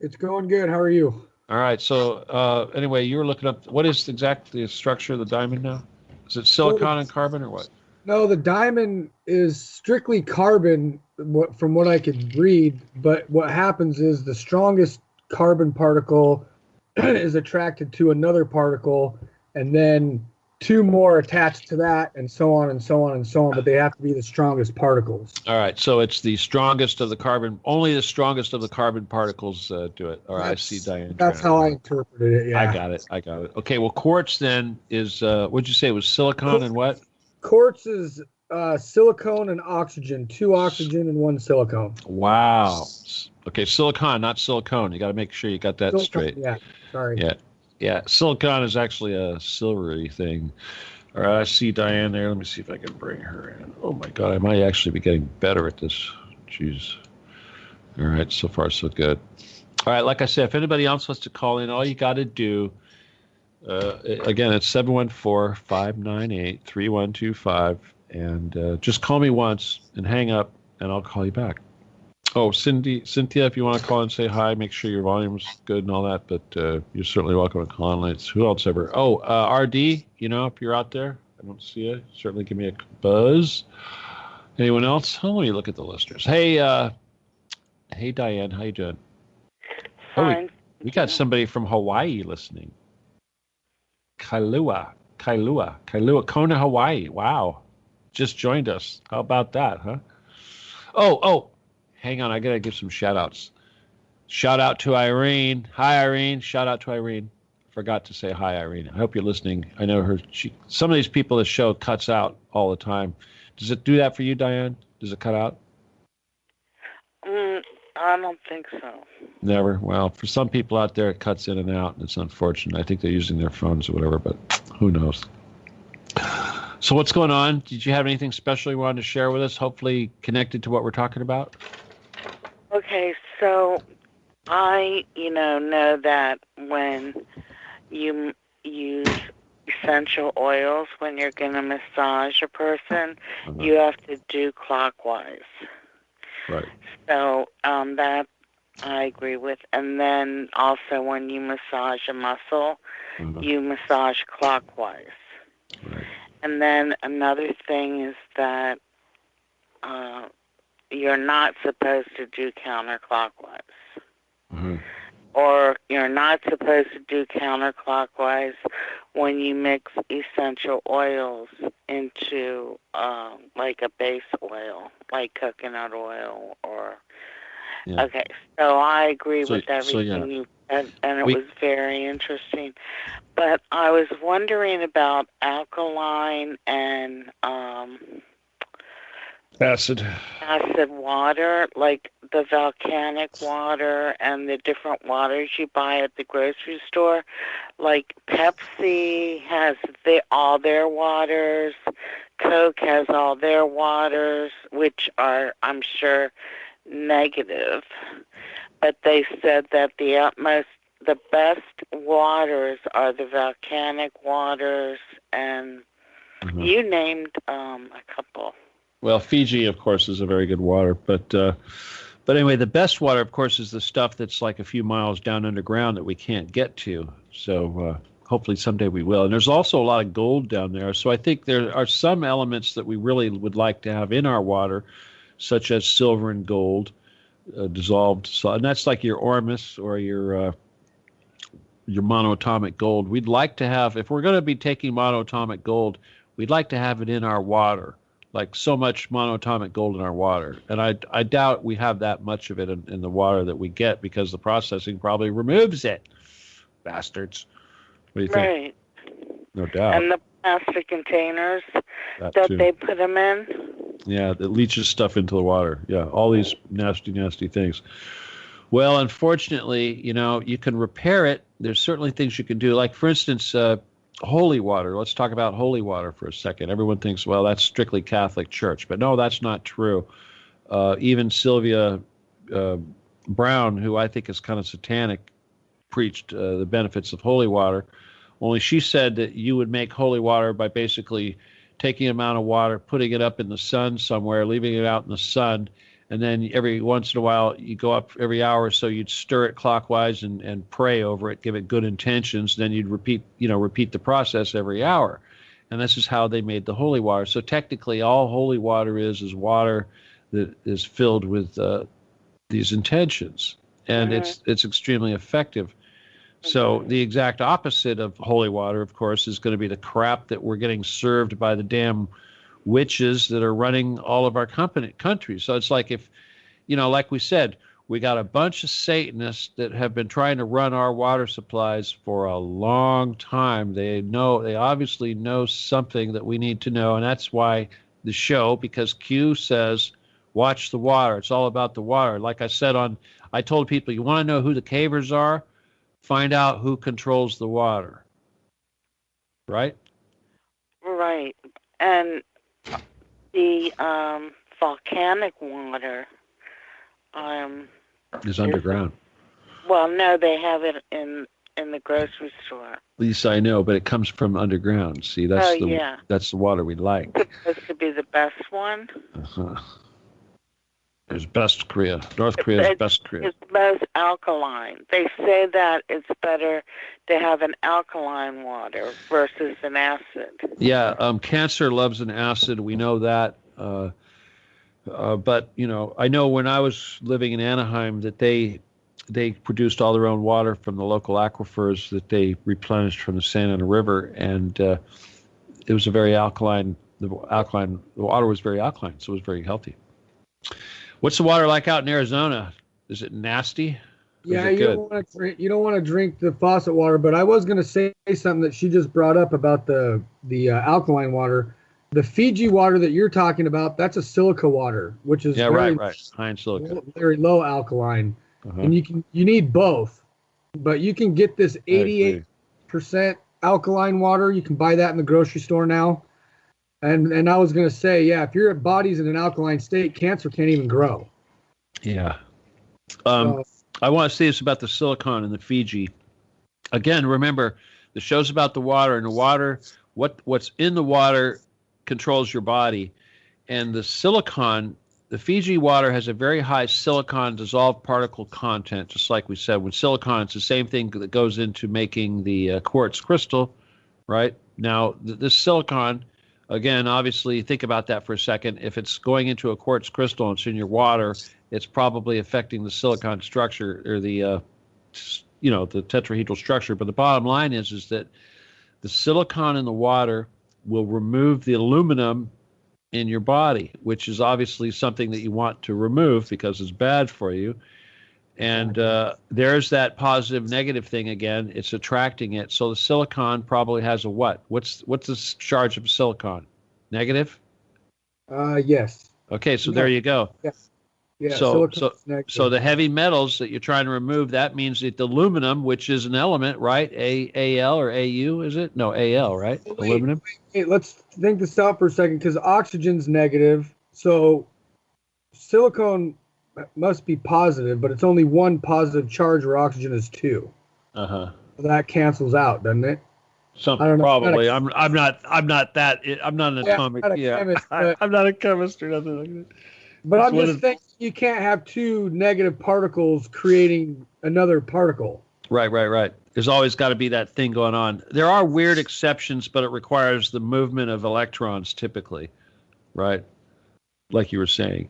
S3: It's going good. How are you?
S1: All right. So anyway, you were looking up what is exactly the structure of the diamond now? Is it silicon and carbon or what?
S3: No, the diamond is strictly carbon, from what I could read. But what happens is the strongest carbon particle is attracted to another particle, and then two more attached to that, and so on and so on and so on. But they have to be the strongest particles.
S1: All right. So it's the strongest of the carbon. Only the strongest of the carbon particles do it. All right. I see Diane.
S3: That's how I interpreted it. Yeah.
S1: I got it. Okay. Well, quartz then is what'd you say? It was silicon and what?
S3: Quartz is silicone and oxygen, 2 oxygen and 1 silicone.
S1: Wow. Okay, silicon, not silicone. You got to make sure you got that straight.
S3: Yeah, sorry.
S1: Yeah. Silicon is actually a silvery thing. All right, I see Diane there. Let me see if I can bring her in. Oh my God, I might actually be getting better at this. Jeez. All right, so far so good. All right, like I said, if anybody else wants to call in, all you got to do. Again, it's 714-598-3125, and just call me once and hang up, and I'll call you back. Oh, Cynthia, if you want to call and say hi, make sure your volume's good and all that, but you're certainly welcome to call in. Who else ever? Oh, RD, if you're out there, I don't see you, certainly give me a buzz. Anyone else? Oh, let me look at the listeners. Hey, Diane, how you doing?
S4: Fine.
S1: Oh, we got somebody from Hawaii listening. Kailua, Kona, Hawaii. Wow. Just joined us. How about that, huh? Oh, hang on. I got to give some shout outs. Shout out to Irene. Hi, Irene. Shout out to Irene. Forgot to say hi, Irene. I hope you're listening. I know some of these people, this show cuts out all the time. Does it do that for you, Diane? Does it cut out?
S4: I don't think so.
S1: Never. Well, for some people out there, it cuts in and out, and it's unfortunate. I think they're using their phones or whatever, but who knows? So what's going on? Did you have anything special you wanted to share with us, hopefully connected to what we're talking about?
S4: Okay, so I, know that when you use essential oils when you're going to massage a person, you have to do clockwise.
S1: Right.
S4: So that I agree with. And then also when you massage a muscle, you massage clockwise.
S1: Right.
S4: And then another thing is that you're not supposed to do counterclockwise. Or you're not supposed to do counterclockwise when you mix essential oils into like a base oil, like coconut oil or... Yeah. Okay, so I agree with everything you said, and it was very interesting. But I was wondering about alkaline and
S1: acid
S4: water, like the volcanic water and the different waters you buy at the grocery store. Like Pepsi has all their waters, Coke has all their waters, which are, I'm sure, negative. But they said that the best waters are the volcanic waters, and you named a couple.
S1: Well, Fiji, of course, is a very good water, but anyway, the best water, of course, is the stuff that's like a few miles down underground that we can't get to. So hopefully someday we will. And there's also a lot of gold down there. So I think there are some elements that we really would like to have in our water, such as silver and gold dissolved. So, and that's like your ormus or your monoatomic gold. We'd like to have, if we're going to be taking monoatomic gold, we'd like to have it in our water, like so much monoatomic gold in our water. And I doubt we have that much of it in the water that we get because the processing probably removes it. Bastards. What do you think?
S4: Right.
S1: No doubt.
S4: And the plastic containers that
S1: too.
S4: they put them in.
S1: Yeah, that leaches stuff into the water. Yeah, all these nasty, nasty things. Well, unfortunately, you can repair it. There's certainly things you can do. Like, for instance, holy water. Let's talk about holy water for a second. Everyone thinks, well, that's strictly Catholic Church. But no, that's not true. Even Sylvia Brown, who I think is kind of satanic, preached the benefits of holy water. Only she said that you would make holy water by basically taking an amount of water, putting it up in the sun somewhere, leaving it out in the sun, and then every once in a while you go up every hour or so, you'd stir it clockwise and pray over it, give it good intentions, then you'd repeat the process every hour. And this is how they made the holy water. So technically all holy water is water that is filled with these intentions. And it's extremely effective. So the exact opposite of holy water, of course, is going to be the crap that we're getting served by the damn witches that are running all of our countries. So it's like if, like we said, we got a bunch of Satanists that have been trying to run our water supplies for a long time. They obviously know something that we need to know, and that's why the show, because Q says, watch the water. It's all about the water. Like I said I told people, you want to know who the cavers are? Find out who controls the water. Right?
S4: Right. And the volcanic water
S1: is underground.
S4: Well, no, they have it in the grocery store.
S1: At least I know, but it comes from underground. See, that's that's the water we like.
S4: It's supposed to be the best one.
S1: Uh-huh. There's best Korea. North Korea is best Korea.
S4: It's most alkaline. They say that it's better to have an alkaline water versus an acid. Yeah,
S1: cancer loves an acid. We know that. But, I know when I was living in Anaheim that they produced all their own water from the local aquifers that they replenished from the Santa Ana River. And it was a very alkaline. The water was very alkaline, so it was very healthy. What's the water like out in Arizona? Is it nasty?
S3: Yeah, you don't want to drink the faucet water. But I was going to say something that she just brought up about the alkaline water. The Fiji water that you're talking about, that's a silica water, which is
S1: right, high in silica,
S3: very low alkaline, and you need both. But you can get this 88% alkaline water. You can buy that in the grocery store now. And I was going to say, if your body's in an alkaline state, cancer can't even grow.
S1: Yeah. I want to say this about the silicon in the Fiji. Again, remember, the show's about the water, and the water, what's in the water controls your body. And the silicon, the Fiji water has a very high silicon dissolved particle content, just like we said. With silicon, it's the same thing that goes into making the quartz crystal, right? Now, this silicon... Again, obviously, think about that for a second. If it's going into a quartz crystal and it's in your water, it's probably affecting the silicon structure or the tetrahedral structure. But the bottom line is that the silicon in the water will remove the aluminum in your body, which is obviously something that you want to remove because it's bad for you. And there's that positive negative thing again. It's attracting it. So the silicon probably has a what? What's the charge of silicon? Negative?
S3: Yes.
S1: Okay, so there you go.
S3: Yes. Yeah.
S1: So the heavy metals that you're trying to remove, that means that the aluminum, which is an element, right? AL or AU, is it? No, AL, right? Aluminum.
S3: Wait, let's think this out for a second because oxygen's negative. So silicone must be positive, but it's only one positive charge where oxygen is 2.
S1: So
S3: that cancels out, doesn't it?
S1: Something
S3: I don't know.
S1: probably. I'm not that. I'm not an atomic.
S3: I'm not a chemist, but,
S1: I'm not a chemist or nothing like that.
S3: but
S1: It's
S3: I'm just thinking you can't have two negative particles creating another particle.
S1: Right. There's always got to be that thing going on. There are weird exceptions, but it requires the movement of electrons typically, right? Like you were saying,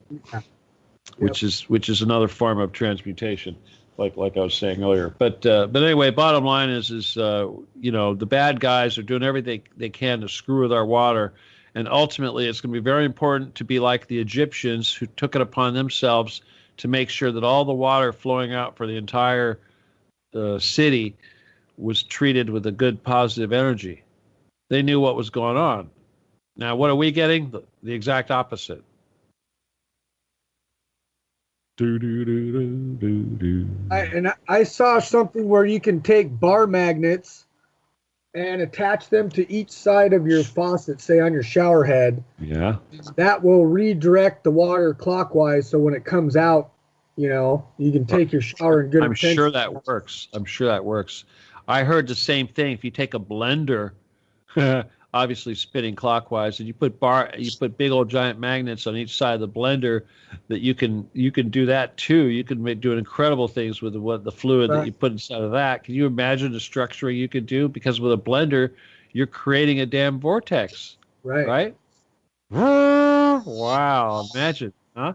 S1: which is another form of transmutation, like I was saying earlier. But anyway, bottom line is the bad guys are doing everything they can to screw with our water, and ultimately it's going to be very important to be like the Egyptians who took it upon themselves to make sure that all the water flowing out for the entire city was treated with a good positive energy. They knew what was going on. Now, what are we getting? The exact opposite.
S3: I saw something where you can take bar magnets and attach them to each side of your faucet, say on your shower head.
S1: Yeah.
S3: That will redirect the water clockwise, so when it comes out, you can take your shower in good intention.
S1: I'm sure that works. I heard the same thing. If you take a blender, obviously spinning clockwise, and you put big old giant magnets on each side of the blender, that you can do that too. You can doing incredible things with the fluid that you put inside of that. Can you imagine the structuring you could do? Because with a blender, you're creating a damn vortex. Right? Wow! Imagine, huh?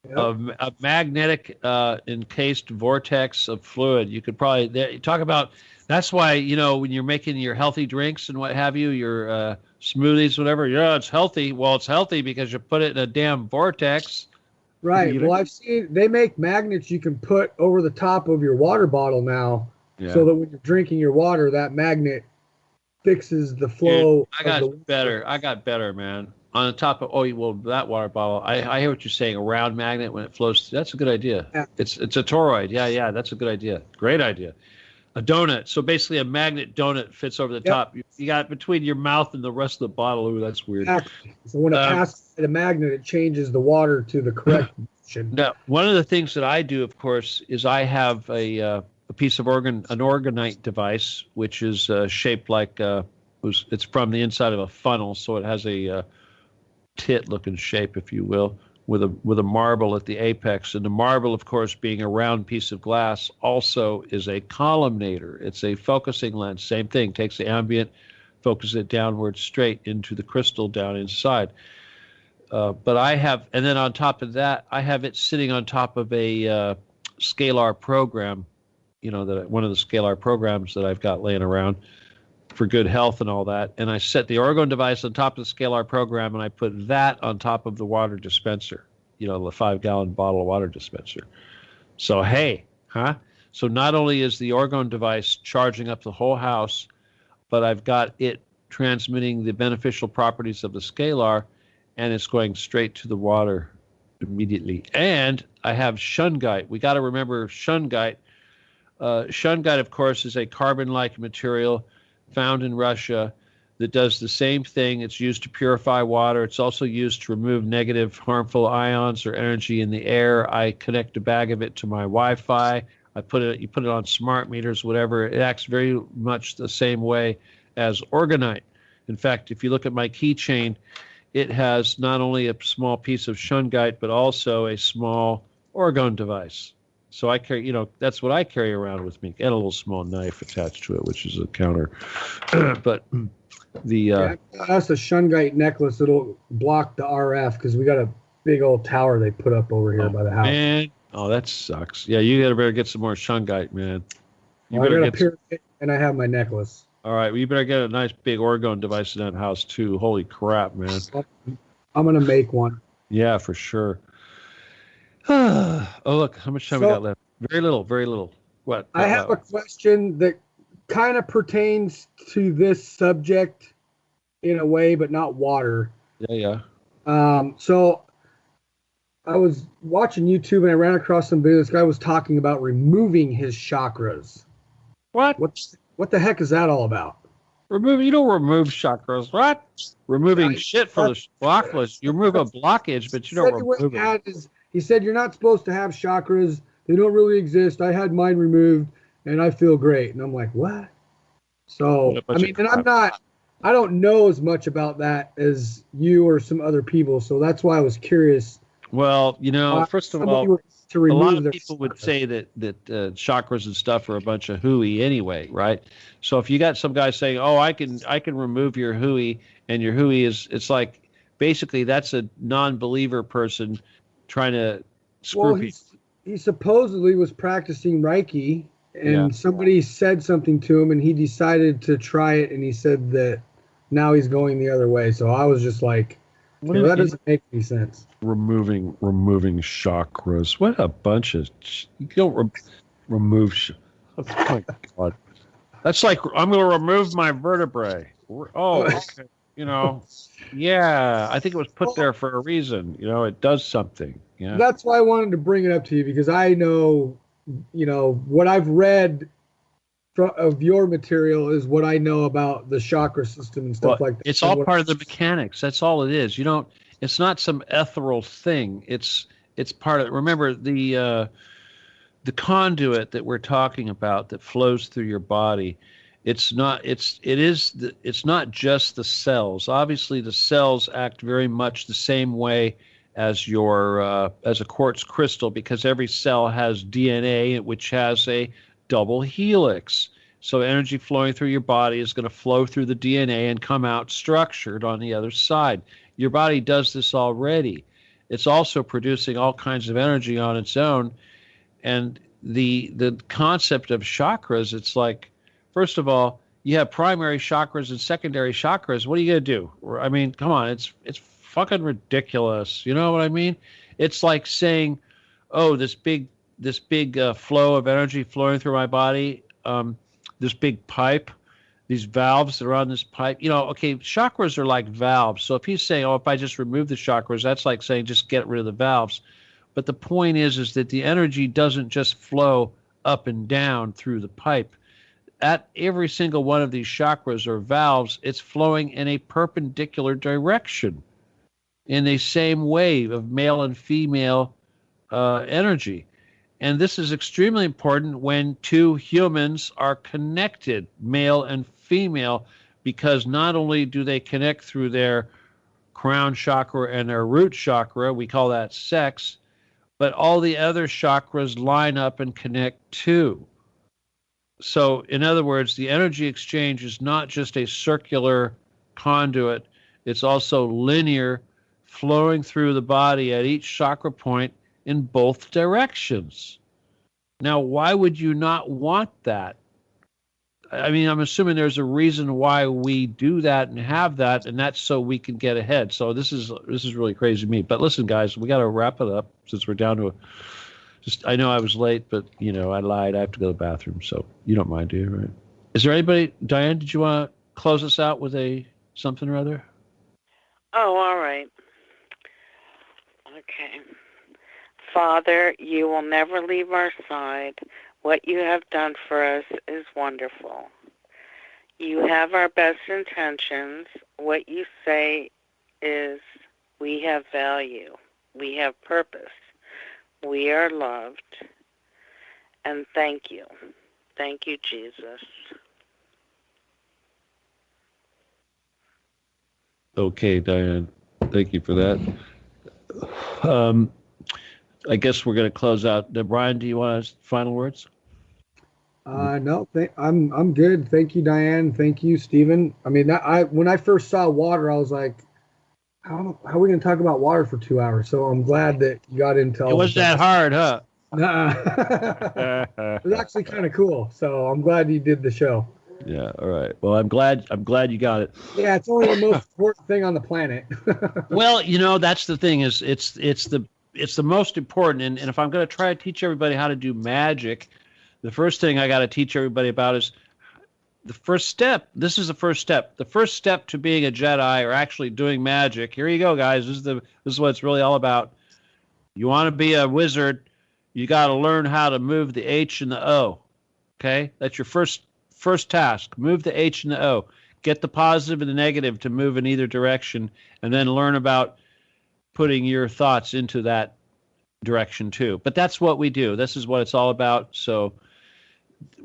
S1: Yep. A magnetic encased vortex of fluid. You could probably talk about. That's why, when you're making your healthy drinks and what have you, your smoothies, whatever, it's healthy. Well, it's healthy because you put it in a damn vortex.
S3: Right. Well, I've seen they make magnets you can put over the top of your water bottle now, so that when you're drinking your water, that magnet fixes the flow.
S1: Dude, I got better, man. On the top of that water bottle, I hear what you're saying. A round magnet when it flows. That's a good idea. Yeah. It's a toroid. Yeah. That's a good idea. Great idea. A donut. So basically a magnet donut fits over the top. You got it between your mouth and the rest of the bottle. Ooh, that's weird.
S3: Exactly. So when it passes the magnet, it changes the water to the correct position.
S1: Now, one of the things that I do, of course, is I have a piece of an organite device, which is shaped like it's from the inside of a funnel. So it has a tit-looking shape, if you will, with a marble at the apex. And the marble, of course, being a round piece of glass, also is a columnator. It's a focusing lens. Same thing. Takes the ambient, focuses it downward straight into the crystal down inside. But and then on top of that, I have it sitting on top of a scalar program, one of the scalar programs that I've got laying around for good health and all that. And I set the orgone device on top of the scalar program, and I put that on top of the water dispenser, the 5-gallon bottle of water dispenser. So, So not only is the orgone device charging up the whole house, but I've got it transmitting the beneficial properties of the scalar, and it's going straight to the water immediately. And I have shungite. We got to remember shungite. Shungite, of course, is a carbon-like material found in Russia that does the same thing. It's used to purify water. It's also used to remove negative, harmful ions or energy in the air. I connect a bag of it to my Wi-Fi. You put it on smart meters, whatever. It acts very much the same way as organite. In fact, if you look at my keychain, it has not only a small piece of shungite, but also a small orgone device. So I carry, that's what I carry around with me, and a little small knife attached to it, which is a counter. But
S3: that's a shungite necklace. It'll block the RF because we got a big old tower they put up over here by the house.
S1: Man. Oh, that sucks. Yeah, you better get some more shungite, man.
S3: I got a pyramid, and I have my necklace.
S1: All right, well, you better get a nice big orgone device in that house too. Holy crap, man!
S3: I'm gonna make one.
S1: Yeah, for sure. Oh, look, how much time we got left? Very little, very little. What?
S3: I have a question that kind of pertains to this subject in a way, but not water.
S1: Yeah.
S3: So I was watching YouTube and I ran across some video. This guy was talking about removing his chakras.
S1: What?
S3: What the heck is that all about?
S1: You don't remove chakras. What? Removing shit for the chakras. You remove a blockage, but you don't remove it.
S3: He said you're not supposed to have chakras. They don't really exist. I had mine removed, and I feel great. And I'm like, what? So,
S1: What a bunch
S3: I
S1: of
S3: mean, and
S1: crap.
S3: I don't know as much about that as you or some other people. So that's why I was curious
S1: Well,
S3: why
S1: first of
S3: somebody
S1: all,
S3: would to
S1: a lot
S3: remove
S1: of
S3: their
S1: people would
S3: chakras.
S1: say that chakras and stuff are a bunch of hooey anyway, right? So if you got some guy saying, "Oh, I can remove your hooey," and your hooey is, it's like basically that's a non-believer person trying to
S3: Well,
S1: screw people.
S3: he supposedly was practicing Reiki,
S1: Yeah.
S3: and somebody said something to him, and he decided to try it, and he said that now he's going the other way. So I was just like,
S1: What
S3: okay, well,
S1: an
S3: that doesn't make any sense.
S1: removing chakras. What a bunch of you don't remove. Oh my God. That's like I'm going to remove my vertebrae. Oh, okay. You know, yeah. I think it was put there for a reason. It does something. Yeah.
S3: That's why I wanted to bring it up to you because I know, what I've read of your material is what I know about the chakra system and
S1: Well,
S3: stuff like that.
S1: it's
S3: And
S1: all
S3: what,
S1: part of the mechanics. That's all it is. You don't. It's not some ethereal thing. It's part of. Remember the conduit that we're talking about that flows through your body. It's not just the cells. Obviously the cells act very much the same way as as a quartz crystal, because every cell has DNA which has a double helix. So energy flowing through your body is going to flow through the DNA and come out structured on the other side. Your body does this already. It's also producing all kinds of energy on its own. And the concept of chakras, it's like, first of all, you have primary chakras and secondary chakras. What are you gonna do? I mean, come on, it's fucking ridiculous. You know what I mean? It's like saying, oh, this big flow of energy flowing through my body, this big pipe, these valves that are on this pipe. Okay, chakras are like valves. So if he's saying, oh, if I just remove the chakras, that's like saying just get rid of the valves. But the point is that the energy doesn't just flow up and down through the pipe. At every single one of these chakras or valves, it's flowing in a perpendicular direction in the same wave of male and female energy. And this is extremely important when two humans are connected, male and female, because not only do they connect through their crown chakra and their root chakra, we call that sex, but all the other chakras line up and connect too. So, in other words, the energy exchange is not just a circular conduit, it's also linear, flowing through the body at each chakra point in both directions. Now, why would you not want that? I mean, I'm assuming there's a reason why we do that and have that, and that's so we can get ahead. So this is really crazy to me. But listen, guys, we got to wrap it up since we're down to I know I was late, but I lied. I have to go to the bathroom, so you don't mind, do you? Right? Is there anybody, Diane? Did you want to close us out with a something or other?
S4: Oh, all right. Okay. Father, you will never leave our side. What you have done for us is wonderful. You have our best intentions. What you say is, we have value. We have purpose. We are loved. And thank you. Thank you, Jesus.
S1: Okay, Diane. Thank you for that. I guess we're going to close out. Brian, do you want final words?
S3: No, I'm good. Thank you, Diane. Thank you, Stephen. I mean, when I first saw water, I was like, how are we going to talk about water for 2 hours? So I'm glad that you got into all
S1: It was that hard, huh?
S3: Nah. It was actually kind of cool. So I'm glad you did the show.
S1: Yeah. All right. Well, I'm glad you got it.
S3: Yeah, it's only the most important thing on the planet.
S1: Well, that's the thing is it's the most important. And if I'm going to try to teach everybody how to do magic, the first thing I got to teach everybody about is the first step. This is the first step. The first step to being a Jedi or actually doing magic. Here you go, guys. This is what it's really all about. You want to be a wizard, you got to learn how to move the H and the O. Okay? That's your first task. Move the H and the O. Get the positive and the negative to move in either direction, and then learn about putting your thoughts into that direction too. But that's what we do. This is what it's all about. So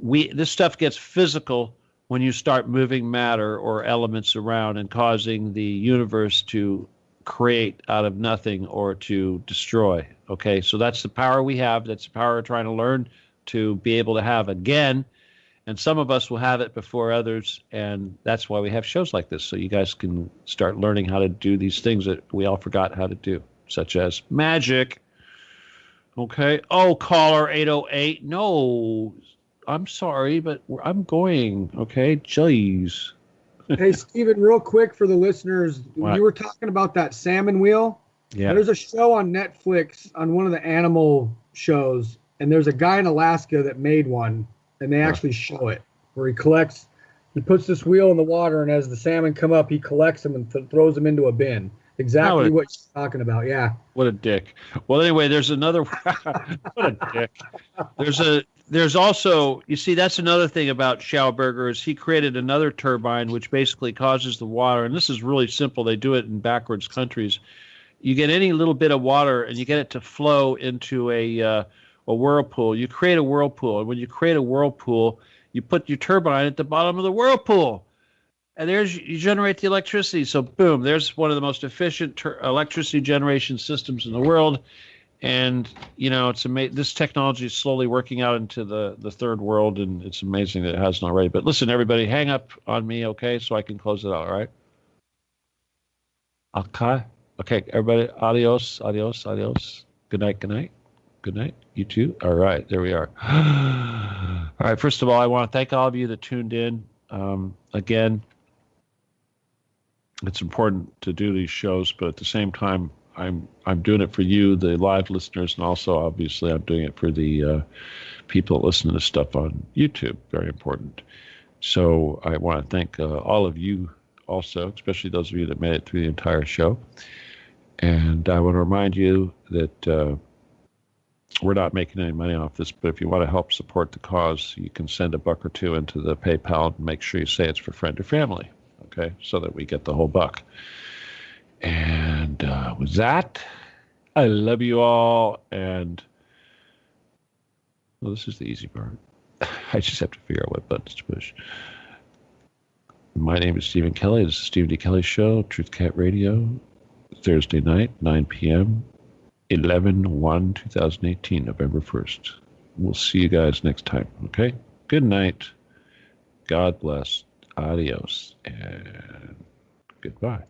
S1: this stuff gets physical when you start moving matter or elements around and causing the universe to create out of nothing or to destroy. Okay, so that's the power we have. That's the power we're trying to learn to be able to have again. And some of us will have it before others, and that's why we have shows like this, so you guys can start learning how to do these things that we all forgot how to do, such as magic. Okay. Oh, caller 808. No, I'm sorry, but I'm going. Okay, jeez.
S3: Hey, Stephen, real quick for the listeners,
S1: What?
S3: you were talking about that salmon wheel.
S1: Yeah.
S3: There's a show on Netflix on one of the animal shows, and there's a guy in Alaska that made one, and they actually show it where he puts this wheel in the water, and as the salmon come up, he collects them and throws them into a bin. Exactly what you're talking about. Yeah.
S1: What a dick. Well, anyway, there's another. What a dick. There's also, you see, that's another thing about Schauberger is he created another turbine which basically causes the water, and this is really simple. They do it in backwards countries. You get any little bit of water and you get it to flow into a whirlpool. You create a whirlpool, and when you create a whirlpool, you put your turbine at the bottom of the whirlpool. And you generate the electricity. So boom, there's one of the most efficient electricity generation systems in the world. And, it's amazing. This technology is slowly working out into the third world, and it's amazing that it hasn't already. But listen, everybody, hang up on me, okay, so I can close it out, all right? Okay, everybody, adios. Good night. You too? All right, there we are. All right, first of all, I want to thank all of you that tuned in. Again, it's important to do these shows, but at the same time, I'm doing it for you, the live listeners, and also obviously I'm doing it for the people that listen to this stuff on YouTube. Very important. So I want to thank all of you also, especially those of you that made it through the entire show. And I want to remind you that we're not making any money off this, but if you want to help support the cause, you can send $1 or $2 into the PayPal and make sure you say it's for friend or family. Okay, so that we get the whole buck. And with that, I love you all. And this is the easy part. I just have to figure out what buttons to push. My name is Stephen Kelley. This is Stephen D. Kelley Show, Truth Cat Radio, Thursday night, 9 p.m., 11/1/2018, November 1st. We'll see you guys next time. Okay? Good night. God bless. Adios and goodbye.